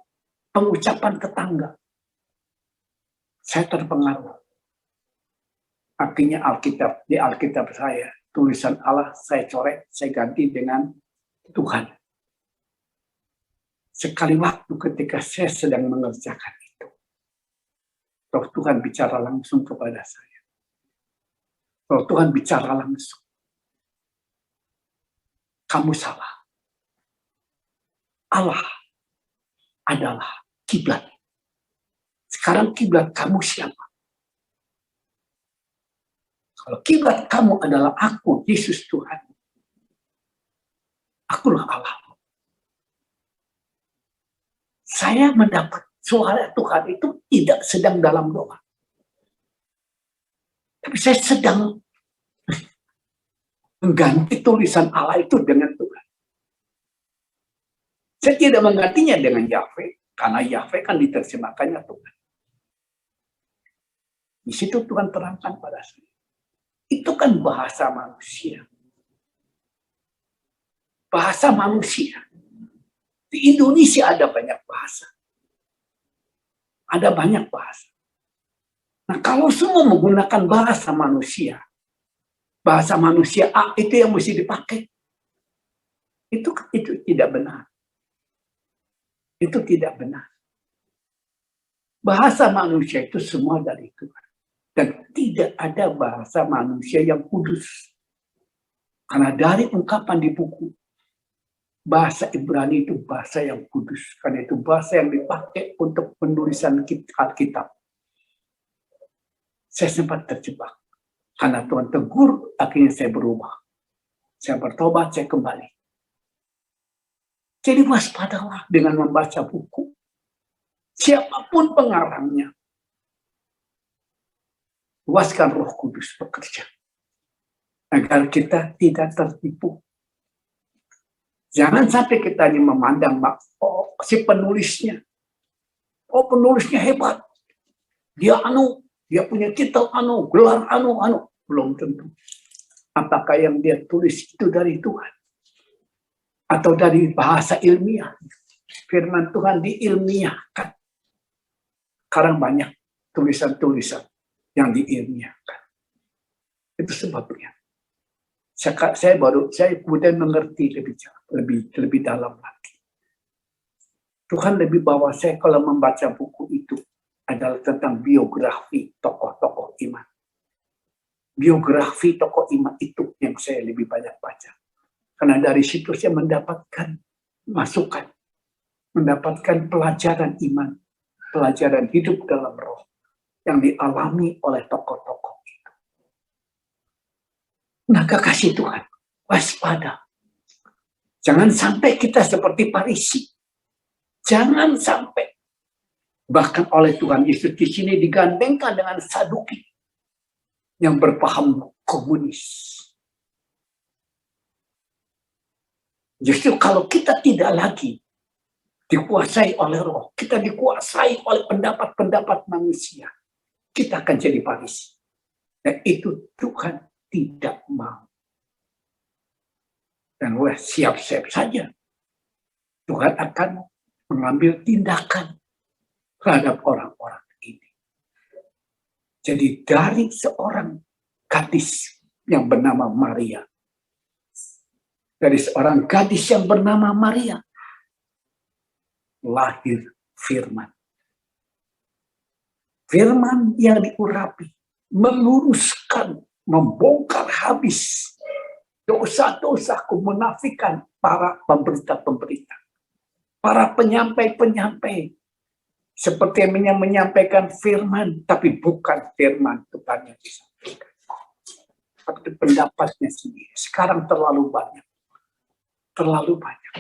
pengucapan tetangga. Saya terpengaruh. Artinya Alkitab, di Alkitab saya, tulisan Allah saya coret, saya ganti dengan Tuhan. Sekali waktu ketika saya sedang mengerjakan itu, Roh Tuhan bicara langsung kepada saya. Roh Tuhan bicara langsung. Kamu salah. Allah adalah kiblat. Sekarang kiblat kamu siapa? Kalau kiblat kamu adalah aku, Yesus Tuhan. Akulah Allah. Saya mendapat suara Tuhan itu tidak sedang dalam doa. Tapi saya sedang mengganti tulisan Allah itu dengan Tuhan. Saya tidak menggantinya dengan Yahweh, karena Yahweh kan diterjemahkannya Tuhan. Di situ Tuhan terangkan pada saya. Itu kan bahasa manusia. Bahasa manusia. Di Indonesia ada banyak bahasa. Ada banyak bahasa. Nah, kalau semua menggunakan bahasa manusia A itu yang mesti dipakai. Itu tidak benar. Itu tidak benar. Bahasa manusia itu semua dari Tuhan. Dan tidak ada bahasa manusia yang kudus. Karena dari ungkapan di buku, bahasa Ibrani itu bahasa yang kudus. Karena itu bahasa yang dipakai untuk penulisan Alkitab. Saya sempat terjebak. Karena Tuhan tegur, akhirnya saya berubah. Saya bertobat, saya kembali. Jadi waspadalah dengan membaca buku. Siapapun pengarangnya. Luaskan Roh Kudus bekerja. Agar kita tidak tertipu. Jangan sampai kita hanya memandang, oh si penulisnya, oh penulisnya hebat, dia punya titel gelar belum tentu. Apakah yang dia tulis itu dari Tuhan atau dari bahasa ilmiah? Firman Tuhan diilmiahkan. Sekarang banyak tulisan-tulisan yang diilmiahkan. Itu sebabnya. Saya kemudian mengerti lebih dalam lagi. Tuhan lebih bawa saya kalau membaca buku itu adalah tentang biografi tokoh-tokoh iman. Biografi tokoh iman itu yang saya lebih banyak baca. Karena dari situ saya mendapatkan masukan, mendapatkan pelajaran iman, pelajaran hidup dalam roh yang dialami oleh tokoh-tokoh itu. Nah, kekasih Tuhan, waspada. Jangan sampai kita seperti Farisi. Jangan sampai. Bahkan oleh Tuhan Yesus di sini digandengkan dengan Saduki yang berpaham komunis. Justru kalau kita tidak lagi dikuasai oleh roh, kita dikuasai oleh pendapat-pendapat manusia, kita akan jadi Farisi. Dan itu Tuhan tidak mau. Dan siap-siap saja Tuhan akan mengambil tindakan terhadap orang-orang ini. Jadi dari seorang gadis yang bernama Maria, dari seorang gadis yang bernama Maria, lahir firman. Firman yang diurapi, meluruskan, membongkar habis dosa-dosa kemunafikan para pemberita-pemberita, para penyampai-penyampai, seperti yang menyampaikan firman, tapi bukan firman Tuhan yang disampaikan. Tapi pendapatnya sendiri. Sekarang terlalu banyak. Terlalu banyak.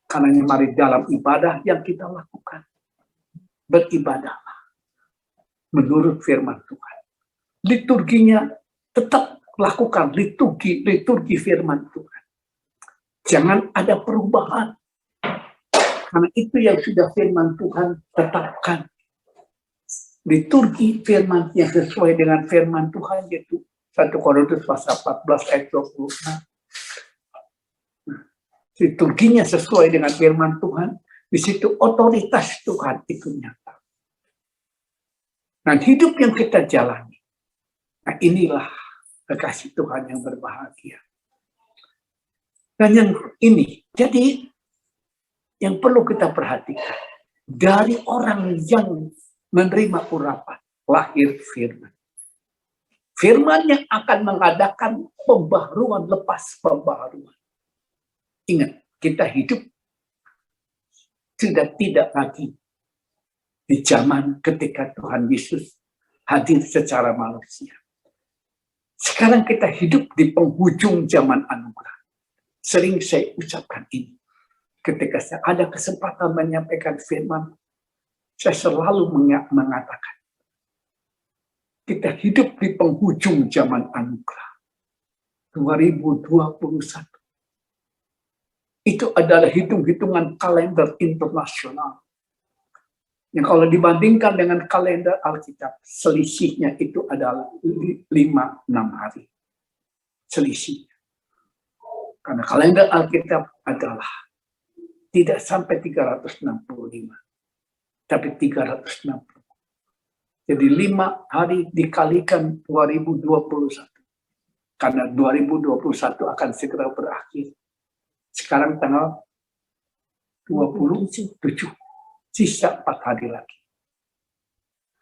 Karena mari dalam ibadah yang kita lakukan, beribadahlah menurut firman Tuhan. Liturginya tetap lakukan liturgi firman Tuhan. Jangan ada perubahan. Karena itu yang sudah firman Tuhan tetapkan. Liturgi firman yang sesuai dengan firman Tuhan, yaitu 1 Korintus pasal 14 ayat 26. Liturginya sesuai dengan firman Tuhan, di situ otoritas Tuhan itu nyata. Nah, hidup yang kita jalani, nah inilah kekasih Tuhan yang berbahagia. Dan yang ini, jadi yang perlu kita perhatikan, dari orang yang menerima urapan, lahir firman. Firman yang akan mengadakan pembaharuan lepas pembaharuan. Ingat, kita hidup sudah tidak lagi di zaman ketika Tuhan Yesus hadir secara manusia. Sekarang kita hidup di penghujung zaman anugerah. Sering saya ucapkan ini. Ketika saya ada kesempatan menyampaikan firman, saya selalu mengatakan, kita hidup di penghujung zaman anugerah. 2021. Itu adalah hitung-hitungan kalender internasional. Yang kalau dibandingkan dengan kalender Alkitab, selisihnya itu adalah 5-6 hari. Selisihnya. Karena kalender Alkitab adalah tidak sampai 365, tapi 360. Jadi 5 hari dikalikan 2021. Karena 2021 akan segera berakhir. Sekarang tanggal 27, sisa 4 hari lagi.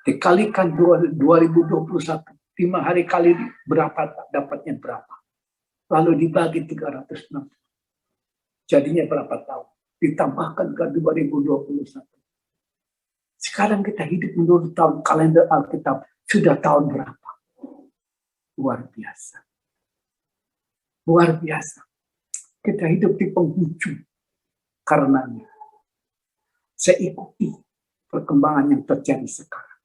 Dikalikan 2021, 5 hari kali berapa, dapatnya berapa. Lalu dibagi 360. Jadinya berapa tahun? Ditambahkan ke 2021. Sekarang kita hidup menurut tahun kalender Alkitab. Sudah tahun berapa? Luar biasa. Luar biasa. Kita hidup di penghujung. Karenanya, saya ikuti perkembangan yang terjadi sekarang.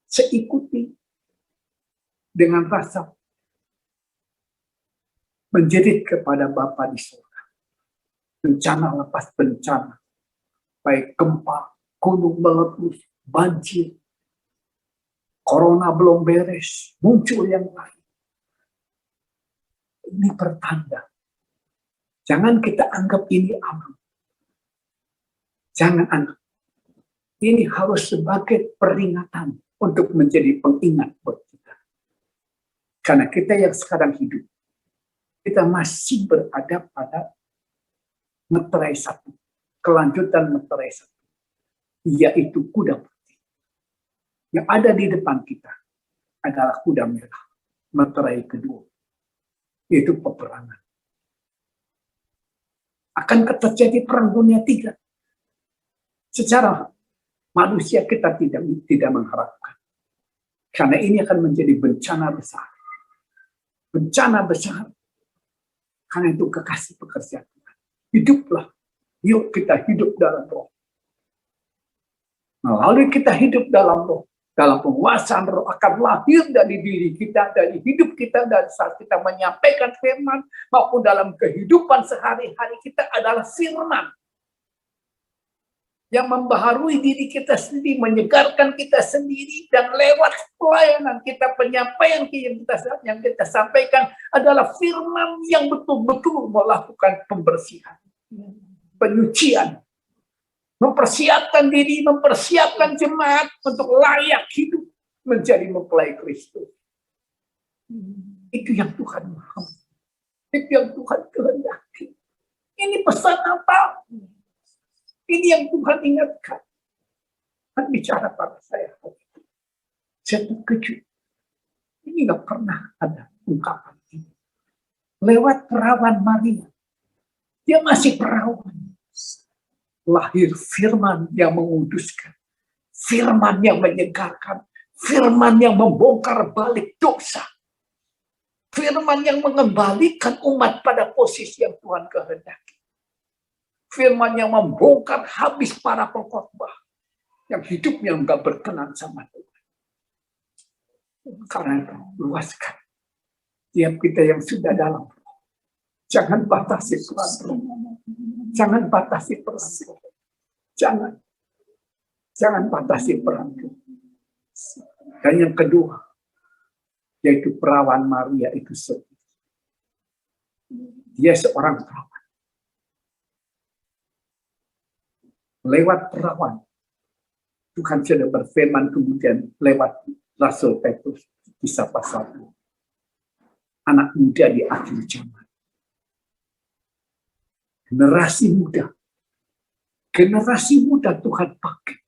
Saya ikuti dengan rasa menjerit kepada Bapa di surga. bencana lepas bencana, baik gempa, gunung meletus, banjir, corona belum beres, muncul yang lain. Ini pertanda. Jangan kita anggap ini aman. Jangan anggap. Ini harus sebagai peringatan untuk menjadi pengingat buat kita. Karena kita yang sekarang hidup, kita masih berada pada meterai satu, kelanjutan meterai satu, yaitu kuda putih. Yang ada di depan kita adalah kuda merah, meterai kedua, yaitu peperangan. Akan terjadi perang dunia 3. Secara manusia kita tidak mengharapkan. Karena ini akan menjadi bencana besar. Bencana besar. Karena itu kekasih pekerjaan Tuhan. Hiduplah. Yuk kita hidup dalam roh. Melalui kita hidup dalam roh. Dalam penguasaan roh akan lahir dari diri kita, dari hidup kita, dari saat kita menyampaikan firman, maupun dalam kehidupan sehari-hari kita adalah firman. Yang membaharui diri kita sendiri, menyegarkan kita sendiri, dan lewat pelayanan kita, penyampaian yang kita sampaikan adalah firman yang betul-betul melakukan pembersihan, penyucian, mempersiapkan diri, mempersiapkan jemaat untuk layak hidup menjadi mempelai Kristus. Itu yang Tuhan mau. Itu yang Tuhan kehendaki. Ini pesan apa? Ini yang Tuhan ingatkan. Tuhan bicara pada saya. Saya terkejut. Ini nggak pernah ada ungkapan ini. Lewat perawan Maria. Dia masih perawan. Lahir firman yang menguduskan. Firman yang menyegarkan. Firman yang membongkar balik dosa. Firman yang mengembalikan umat pada posisi yang Tuhan kehendaki. Firman yang membongkar habis para pengkhotbah yang hidupnya enggak berkenan sama Tuhan. Karena itu, luaskan tiap kita yang sudah dalam roh. Jangan batasi peran roh. Jangan batasi peran roh. Jangan batasi peran roh. Dan yang kedua, yaitu perawan Maria itu sendiri. Dia seorang perawan. Lewat perawan, Tuhan sudah berfirman kemudian lewat Rasul Petrus, kisah pasal 2. Anak muda di akhir zaman. Generasi muda Tuhan pakai.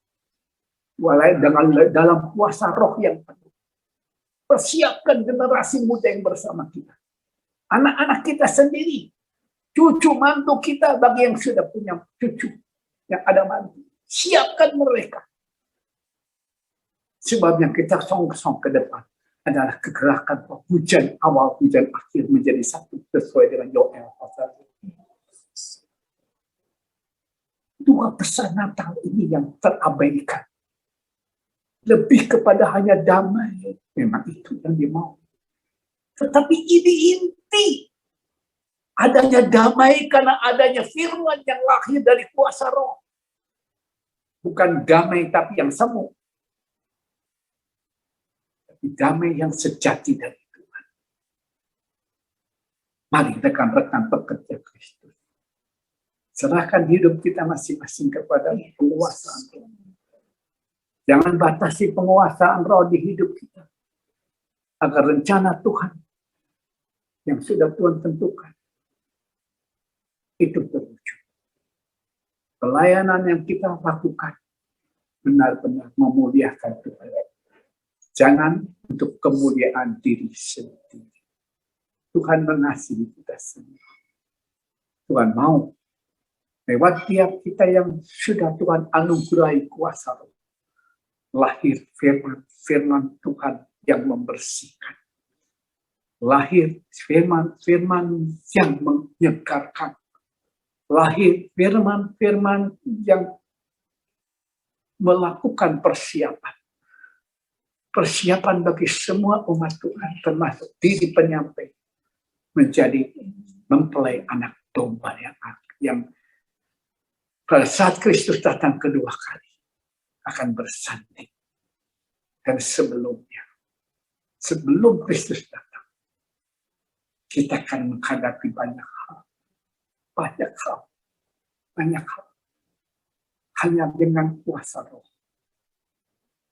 Dengan dalam kuasa roh yang penuh. Persiapkan generasi muda yang bersama kita. Anak-anak kita sendiri. Cucu mantu kita bagi yang sudah punya cucu. Yang ada mantu. Siapkan mereka. Sebab yang kita song-song ke depan adalah kegerakan hujan awal, hujan akhir menjadi satu sesuai dengan Yoel pasal 2. Pesan Natal ini yang terabaikan. Lebih kepada hanya damai. Memang itu yang dia mau. Tetapi ini inti. Adanya damai karena adanya firman yang lahir dari kuasa roh. Bukan damai tapi yang semu. Tapi damai yang sejati dari Tuhan. Mari rekan-rekan pekerja Kristus. Serahkan hidup kita masing-masing kepada penguasaan roh. Jangan batasi penguasaan roh di hidup kita. Agar rencana Tuhan yang sudah Tuhan tentukan itu terwujud. Pelayanan yang kita lakukan benar-benar memuliakan Tuhan. Jangan untuk kemuliaan diri sendiri. Tuhan mengasihi kita semua. Tuhan mau lewat tiap kita yang sudah Tuhan anugerahi kuasa roh. Lahir firman Tuhan yang membersihkan. Lahir firman yang menyegarkan. Lahir firman yang melakukan persiapan. Persiapan bagi semua umat Tuhan, termasuk diri penyampai, menjadi mempelai anak domba yang pada saat Kristus datang kedua kali akan bersanding. Dan sebelumnya, sebelum Kristus datang, kita akan menghadapi banyak hal. Hanya dengan kuasa Roh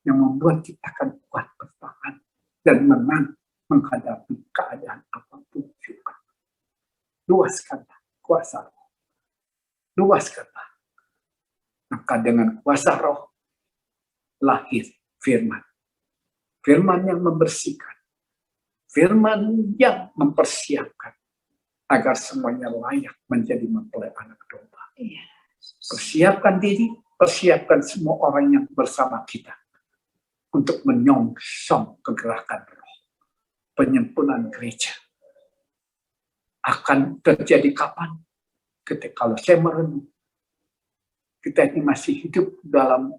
yang membuat kita akan kuat bertahan dan menang menghadapi keadaan apapun juga. Luaskanlah kuasa Roh. Luaskanlah. Maka dengan kuasa Roh lahir firman. Firman yang membersihkan. Firman yang mempersiapkan agar semuanya layak menjadi mempelai anak domba. Persiapkan diri, persiapkan semua orang yang bersama kita untuk menyongsong kegerakan Roh. Penyempurnaan gereja akan terjadi kapan? Ketika kalau saya merenung, kita ini masih hidup dalam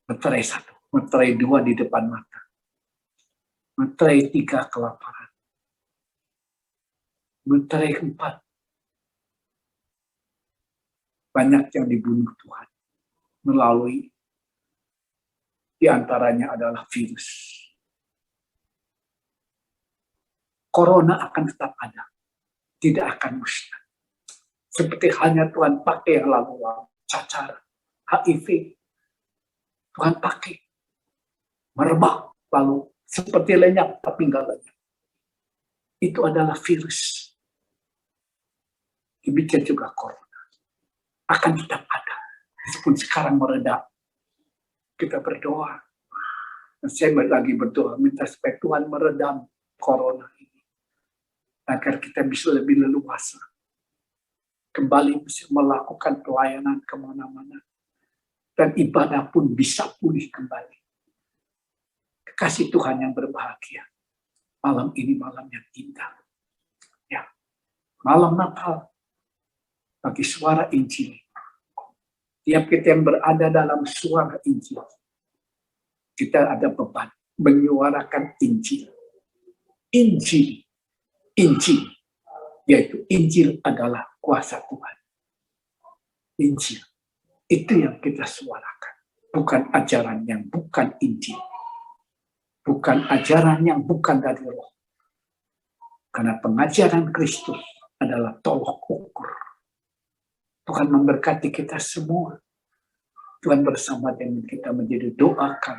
meterai 1, meterai 2 di depan mata, meterai 3 kelaparan, meterai 4 banyak yang dibunuh Tuhan melalui diantaranya adalah virus. Corona akan tetap ada, tidak akan musnah. Seperti halnya Tuhan pakai yang lalu-lalu, cacar, HIV, Tuhan pakai, merebak, lalu seperti lenyap tapi enggak lenyap. Itu adalah virus. Demikian juga corona akan tetap ada, meskipun sekarang mereda. Kita berdoa, dan saya lagi berdoa minta supaya Tuhan meredam corona ini, agar kita bisa lebih leluasa kembali bisa melakukan pelayanan kemana-mana, dan ibadah pun bisa pulih kembali. Kekasih Tuhan yang berbahagia, malam ini malam yang indah. Ya, malam Natal bagi suara Injil. Tiap kita yang berada dalam suara Injil, kita ada beban menyuarakan Injil. Injil, yaitu Injil adalah kuasa Tuhan. Injil, itu yang kita suarakan. Bukan ajaran yang bukan Injil. Bukan ajaran yang bukan dari Roh. Karena pengajaran Kristus adalah tolok ukur. Tuhan memberkati kita semua. Tuhan bersama dengan kita menjadi doakan.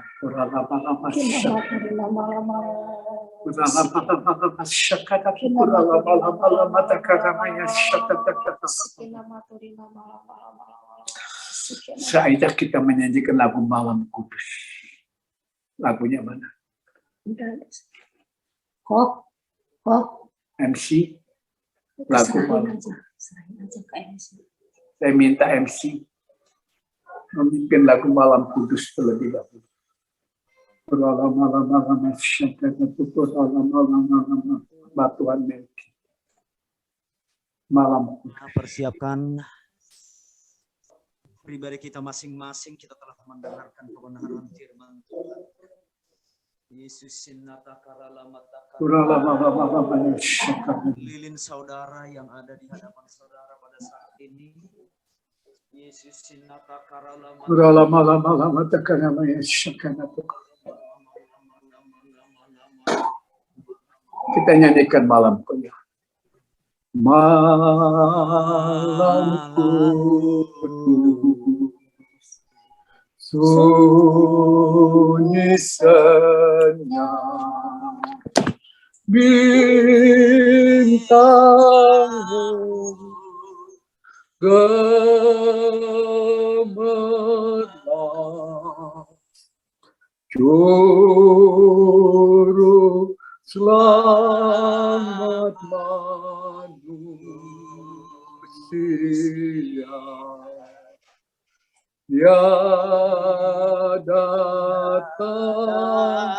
Saatnya kita menyanyikan lagu Malam Kudus. Lagunya mana? MC. Lagu Malam. Saya minta MC memimpin lagu Malam Kudus terlebih dahulu. Batuan Melki. Malam Kudus. Persiapkan pribadi kita masing-masing, kita telah mendengarkan kebenaran firman Tuhan. Yesus sinata karalamata lilin saudara yang ada di hadapan saudara pada saat ini. Yesus sinata karalamata kita nyanyikan Malam Kudus. Malam Kudus, sunyi senyap, bintang gemerlap, juru selamat manusia, dia datang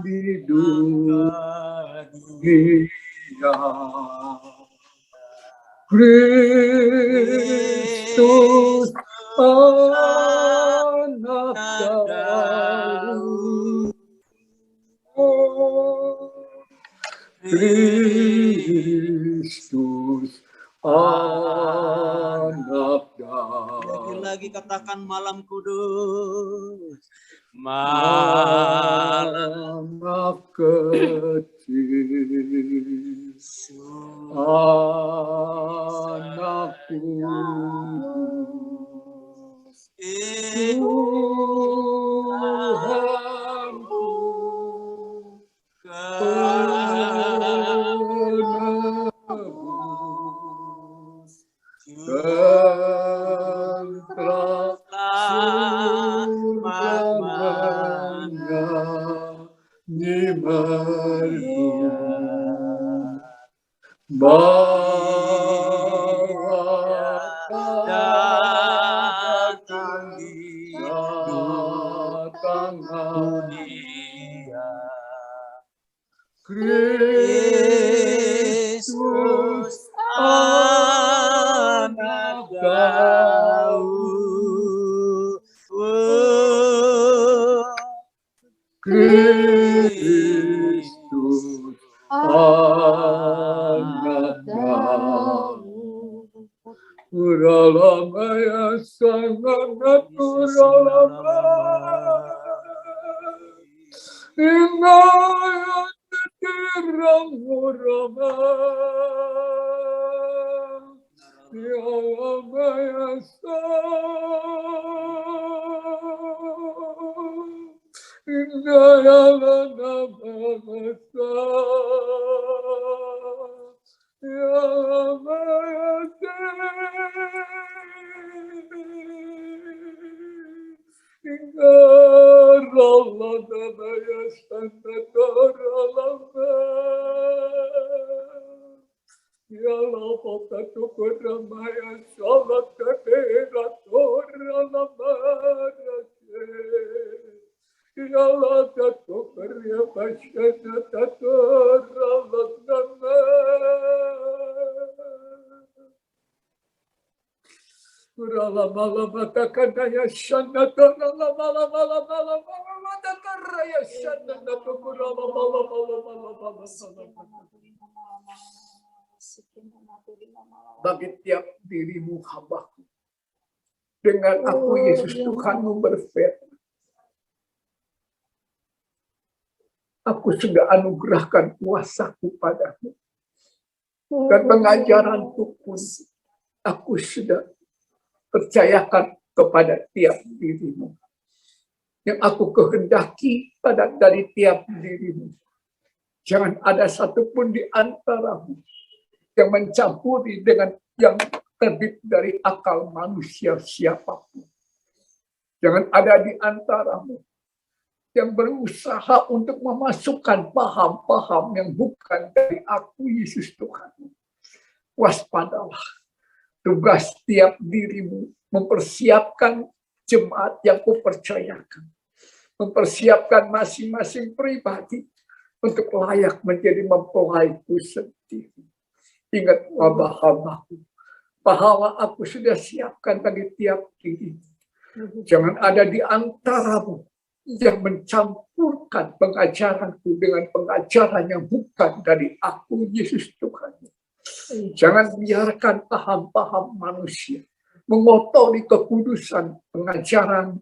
di dunia. Kristus anak Daud, Kristus Kristus, anak Daud. Lagi-lagi katakan malam kudus. Malam kecil, anak kudus, Tuhanku, penebus, namanya Ni Maria, datang di dunia. Kristus anak Daud, Kristus anak Daud. Uralamaya sangat uralama, ingat terang urama, ya Uralamaya bagi tiap dirimu hambaku, dengan aku Yesus Tuhanmu berfirman, aku sudah anugerahkan kuasaku padamu, dan pengajaranku pun aku sudah percayakan kepada tiap dirimu. Yang aku kehendaki dari tiap dirimu, jangan ada satupun di antaramu yang mencampuri dengan yang terbit dari akal manusia siapapun. Jangan ada di antaramu yang berusaha untuk memasukkan paham-paham yang bukan dari aku Yesus Tuhan. Waspadalah. Tugas tiap dirimu mempersiapkan jemaat yang kupercayakan. Mempersiapkan masing-masing pribadi untuk layak menjadi mempelaiku sendiri. Ingat hamba-hambaku, pahala aku sudah siapkan bagi tiap diri. Jangan ada di antaramu yang mencampurkan pengajaranku dengan pengajaran yang bukan dari aku Yesus Tuhan. Jangan biarkan paham-paham manusia mengotori kekudusan pengajaran,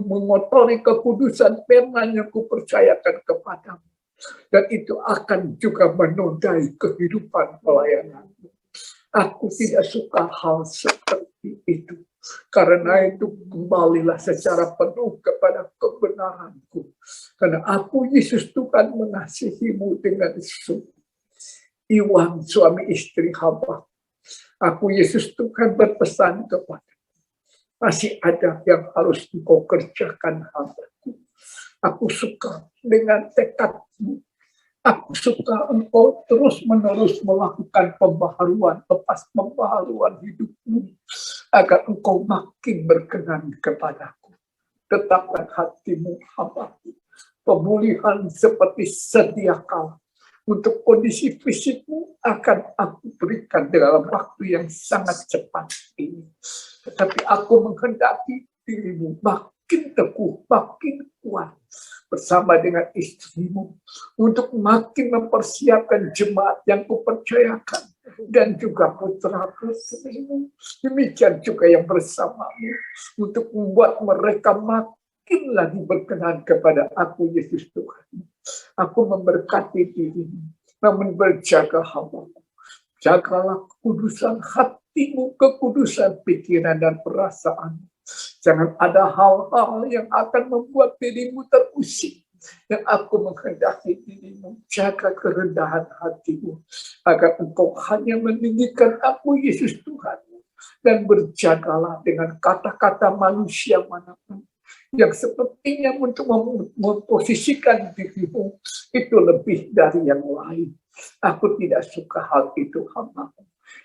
mengotori kekudusan firman yang kupercayakan kepadamu. Dan itu akan juga menodai kehidupan pelayananmu. Aku tidak suka hal seperti itu. Karena itu kembalilah secara penuh kepada kebenaranku. Karena aku Yesus Tuhan mengasihimu dengan sungguh. Iwan suami istri hamba. Aku Yesus Tuhan berpesan kepada. Masih ada yang harus engkau kerjakan hambaku. Aku suka dengan tekadmu. Aku suka engkau terus-menerus melakukan pembaharuan, lepas pembaharuan hidupmu, agar engkau makin berkenan kepadaku. Tetapkan hatimu hambaku. Pemulihan seperti sedia kala. Untuk kondisi fisikmu akan aku berikan dalam waktu yang sangat cepat ini. Tetapi aku menghendaki dirimu makin teguh, makin kuat. bersama dengan istrimu untuk makin mempersiapkan jemaat yang kupercayakan dan juga putra-putrimu. Demikian juga yang bersamamu untuk membuat mereka makin lagi berkenan kepada aku, Yesus Tuhan. Aku memberkati dirimu, namun berjaga hamba. Jagalah kekudusan hatimu, kekudusan pikiran dan perasaan. Jangan ada hal-hal yang akan membuat dirimu terusik. Yang aku menghendaki dirimu, jaga kerendahan hatimu, agar engkau hanya meninggikan aku, Yesus Tuhan. Dan berjagalah dengan kata-kata manusia manapun yang sepertinya untuk memposisikan dirimu itu lebih dari yang lain. Aku tidak suka hal itu, hamba.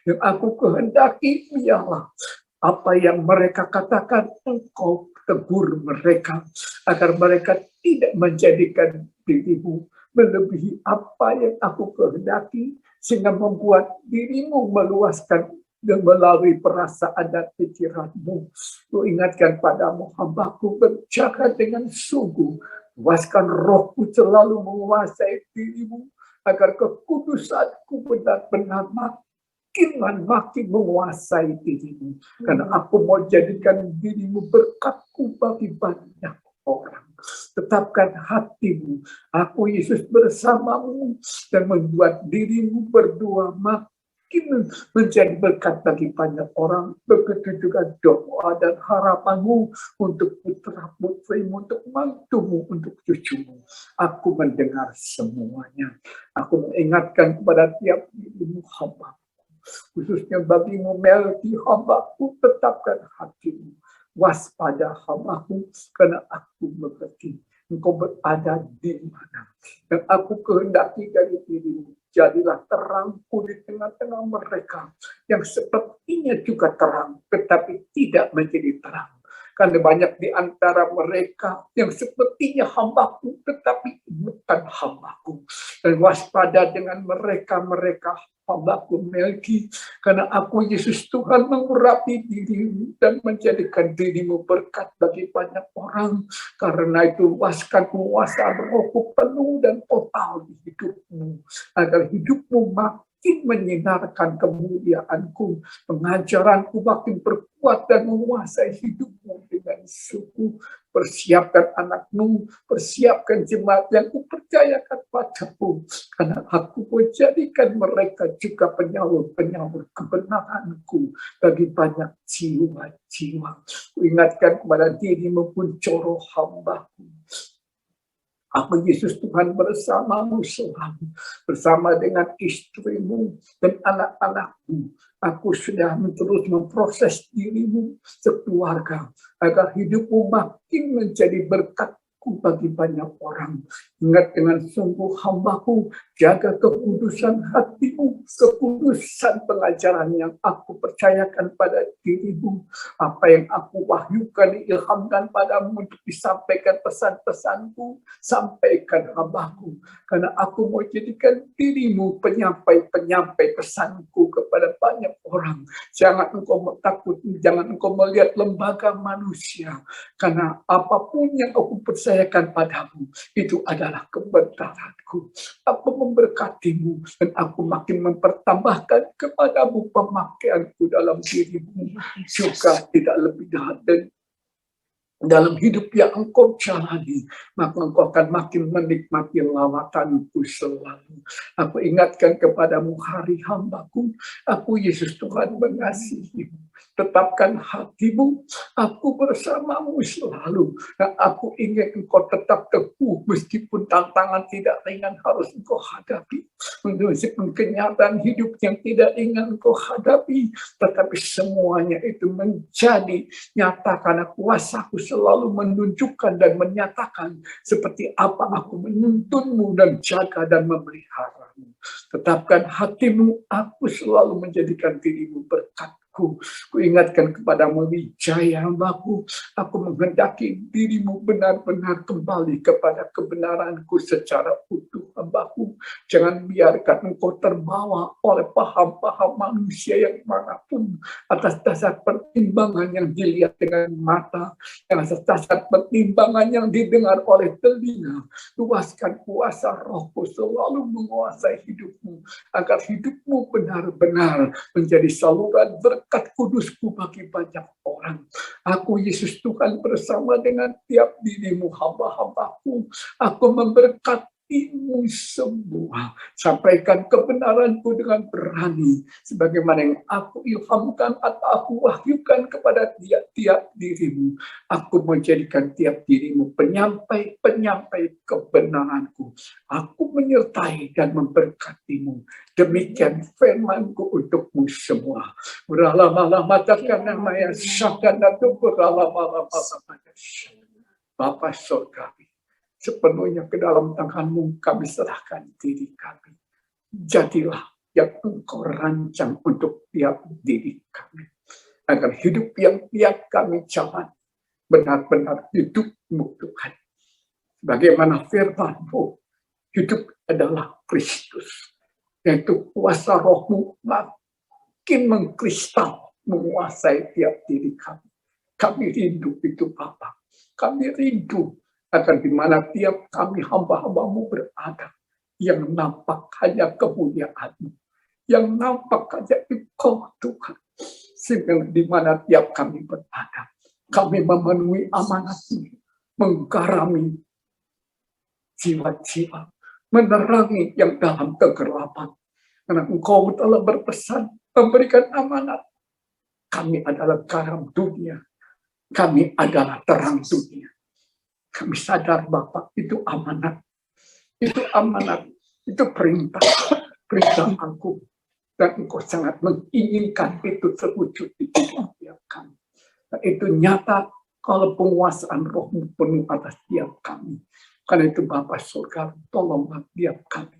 Yang aku kehendaki ialah apa yang mereka katakan, engkau tegur mereka agar mereka tidak menjadikan dirimu melebihi apa yang aku kehendaki, sehingga membuat dirimu meluaskan dan melalui perasaan dan pikiranmu. Ku ingatkan padamu, hambaku, berjaga dengan sungguh. Luaskan rohku selalu menguasai dirimu, agar kekudusanku benar-benar makin menguasai dirimu. Karena aku mau jadikan dirimu berkatku bagi banyak orang. Tetapkan hatimu, aku Yesus bersamamu, dan membuat dirimu berdua makin menjadi berkat bagi banyak orang. Begitu juga doa dan harapanmu untuk putra-putrimu, untuk mantumu, untuk cucumu. Aku mendengar semuanya. Aku mengingatkan kepada tiap dirimu, hamba, khususnya bagimu Melki, hambaku, tetapkan hatimu. Waspada hambaku, karena aku mengerti engkau berada di mana. Dan aku kehendaki dari dirimu, jadilah terangku di tengah-tengah mereka yang sepertinya juga terang, tetapi tidak menjadi terang. Karena banyak di antara mereka yang sepertinya hambaku, tetapi bukan hambaku. Dan waspada dengan mereka hambaku Melki, karena aku Yesus Tuhan mengurapi dirimu dan menjadikan dirimu berkat bagi banyak orang. Karena itu luaskan penguasaan rohku penuh dan total di hidupmu, agar hidupmu makin menyinarkan kemuliaanku, pengajaranku makin berkuat dan menguasai hidupmu dengan sungguh. Persiapkan anakmu, persiapkan jemaat yang kupercayakan padamu, karena aku menjadikan mereka juga penyalur-penyalur kebenaranku bagi banyak jiwa-jiwa. Ingatkan kepada dirimu pun coro hambaku. Aku Yesus Tuhan bersamamu selalu, bersama dengan istrimu dan anak-anakmu. Aku sudah terus memproses dirimu sekeluarga, agar hidupmu makin menjadi berkat bagi banyak orang. Ingat dengan sungguh hambaku, jaga kekudusan hatimu, kekudusan pengajaran yang aku percayakan pada dirimu. Apa yang aku wahyukan, ilhamkan padamu untuk disampaikan pesan-pesanku, sampaikan hambaku. Karena aku mau jadikan dirimu penyampai-penyampai pesanku kepada banyak orang. Jangan engkau takut, jangan engkau melihat lembaga manusia. Karena apapun yang aku percayakan padamu, itu adalah kebenaranku. Aku memberkatimu, dan aku makin mempertambahkan kepadamu pemakaianku dalam dirimu. Juga tidak lebih dari dalam hidup yang engkau jalani, maka engkau akan makin menikmati lawatanku selalu. Aku ingatkan kepadamu hari hambaku, aku Yesus Tuhan mengasihimu. Tetapkan hatimu, aku bersamamu selalu. Dan aku ingin engkau tetap teguh, meskipun tantangan tidak ringan harus engkau hadapi. Meskipun kenyataan hidup yang tidak ringan engkau hadapi, tetapi semuanya itu menjadi nyata karena kuasaku selalu menunjukkan dan menyatakan seperti apa aku menuntunmu dan jaga dan memeliharamu. Tetapkan hatimu, aku selalu menjadikan dirimu berkatku. hambaku. Kuingatkan kepadamu Wijaya hambaku. Aku menghendaki dirimu benar-benar kembali kepada kebenaranku secara utuh hambaku. Jangan biarkan engkau terbawa oleh paham-paham manusia yang manapun atas dasar pertimbangan yang dilihat dengan mata, yang atas dasar pertimbangan yang didengar oleh telinga. Luaskan kuasa Rohku selalu menguasai hidupmu, agar hidupmu benar-benar menjadi saluran berkat kudusku bagi banyak orang. Aku Yesus Tuhan bersama dengan tiap dirimu hamba-hambaku. Aku memberkatimu semua. Sampaikan kebenaranku dengan berani, sebagaimana yang aku ilhamkan atau aku wahyukan kepada tiap-tiap dirimu. Aku menjadikan tiap dirimu penyampai kebenaranku. Aku menyertai dan memberkatimu. Demikian firmanku untukmu semua. Bapa surgawi, sepenuhnya ke dalam tangan-Mu kami serahkan diri kami. Jadilah yang Engkau rancang untuk tiap diri kami. Agar hidup yang tiap kami jalan benar-benar hidup-Mu Tuhan. Bagaimana firman-Mu, hidup adalah Kristus. Yaitu kuasa Roh-Mu makin mengkristal menguasai tiap diri kami. Kami rindu itu Bapa. Kami rindu akan di mana tiap kami hamba-hamba-Mu berada, yang nampak hanya kemuliaan-Mu, yang nampak hanya Engkau Tuhan. Sehingga di mana tiap kami berada, kami memenuhi amanat-Mu, menggarami jiwa-jiwa, menerangi yang dalam kegelapan. Karena Engkau telah berpesan, memberikan amanat. Kami adalah garam dunia, kami adalah terang dunia. Kami sadar Bapak, itu amanat. Itu amanat, itu perintah aku. Dan Engkau sangat menginginkan itu terwujud di tiap kami. Dan itu nyata kalau penguasaan Roh-Mu penuh atas tiap kami. Karena itu Bapak surga, tolonglah tiap kami.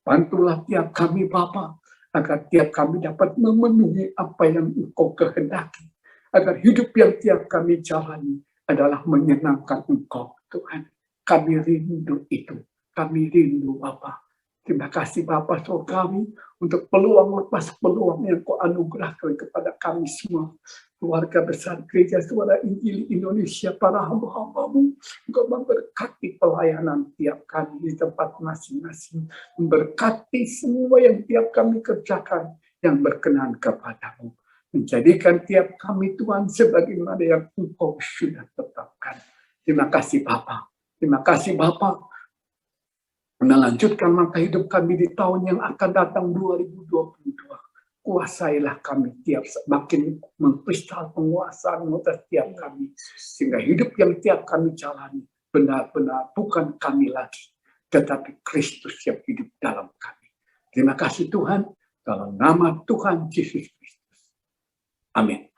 Bantulah tiap kami Bapak, agar tiap kami dapat memenuhi apa yang Engkau kehendaki. Agar hidup yang tiap kami jalani adalah menyenangkan Engkau, Tuhan. Kami rindu itu. Kami rindu, Bapa. Terima kasih, Bapa surgawi, untuk peluang lepas peluang yang Kau anugerahkan kepada kami semua. Keluarga besar Gereja Suara Injil Indonesia, para hamba-hamba-Mu, Engkau memberkati pelayanan tiap kami di tempat masing-masing. Memberkati semua yang tiap kami kerjakan, yang berkenan kepada-Mu. Menjadikan tiap kami Tuhan sebagaimana yang Engkau sudah tetapkan. Terima kasih Bapa. Terima kasih Bapa. Melanjutkan langkah hidup kami di tahun yang akan datang 2022. Kuasailah kami tiap makin mengkristal penguasaan-Mu atas tiap kami. Sehingga hidup yang tiap kami jalani benar-benar bukan kami lagi, tetapi Kristus yang hidup dalam kami. Terima kasih Tuhan, dalam nama Tuhan Yesus Kristus. Amin.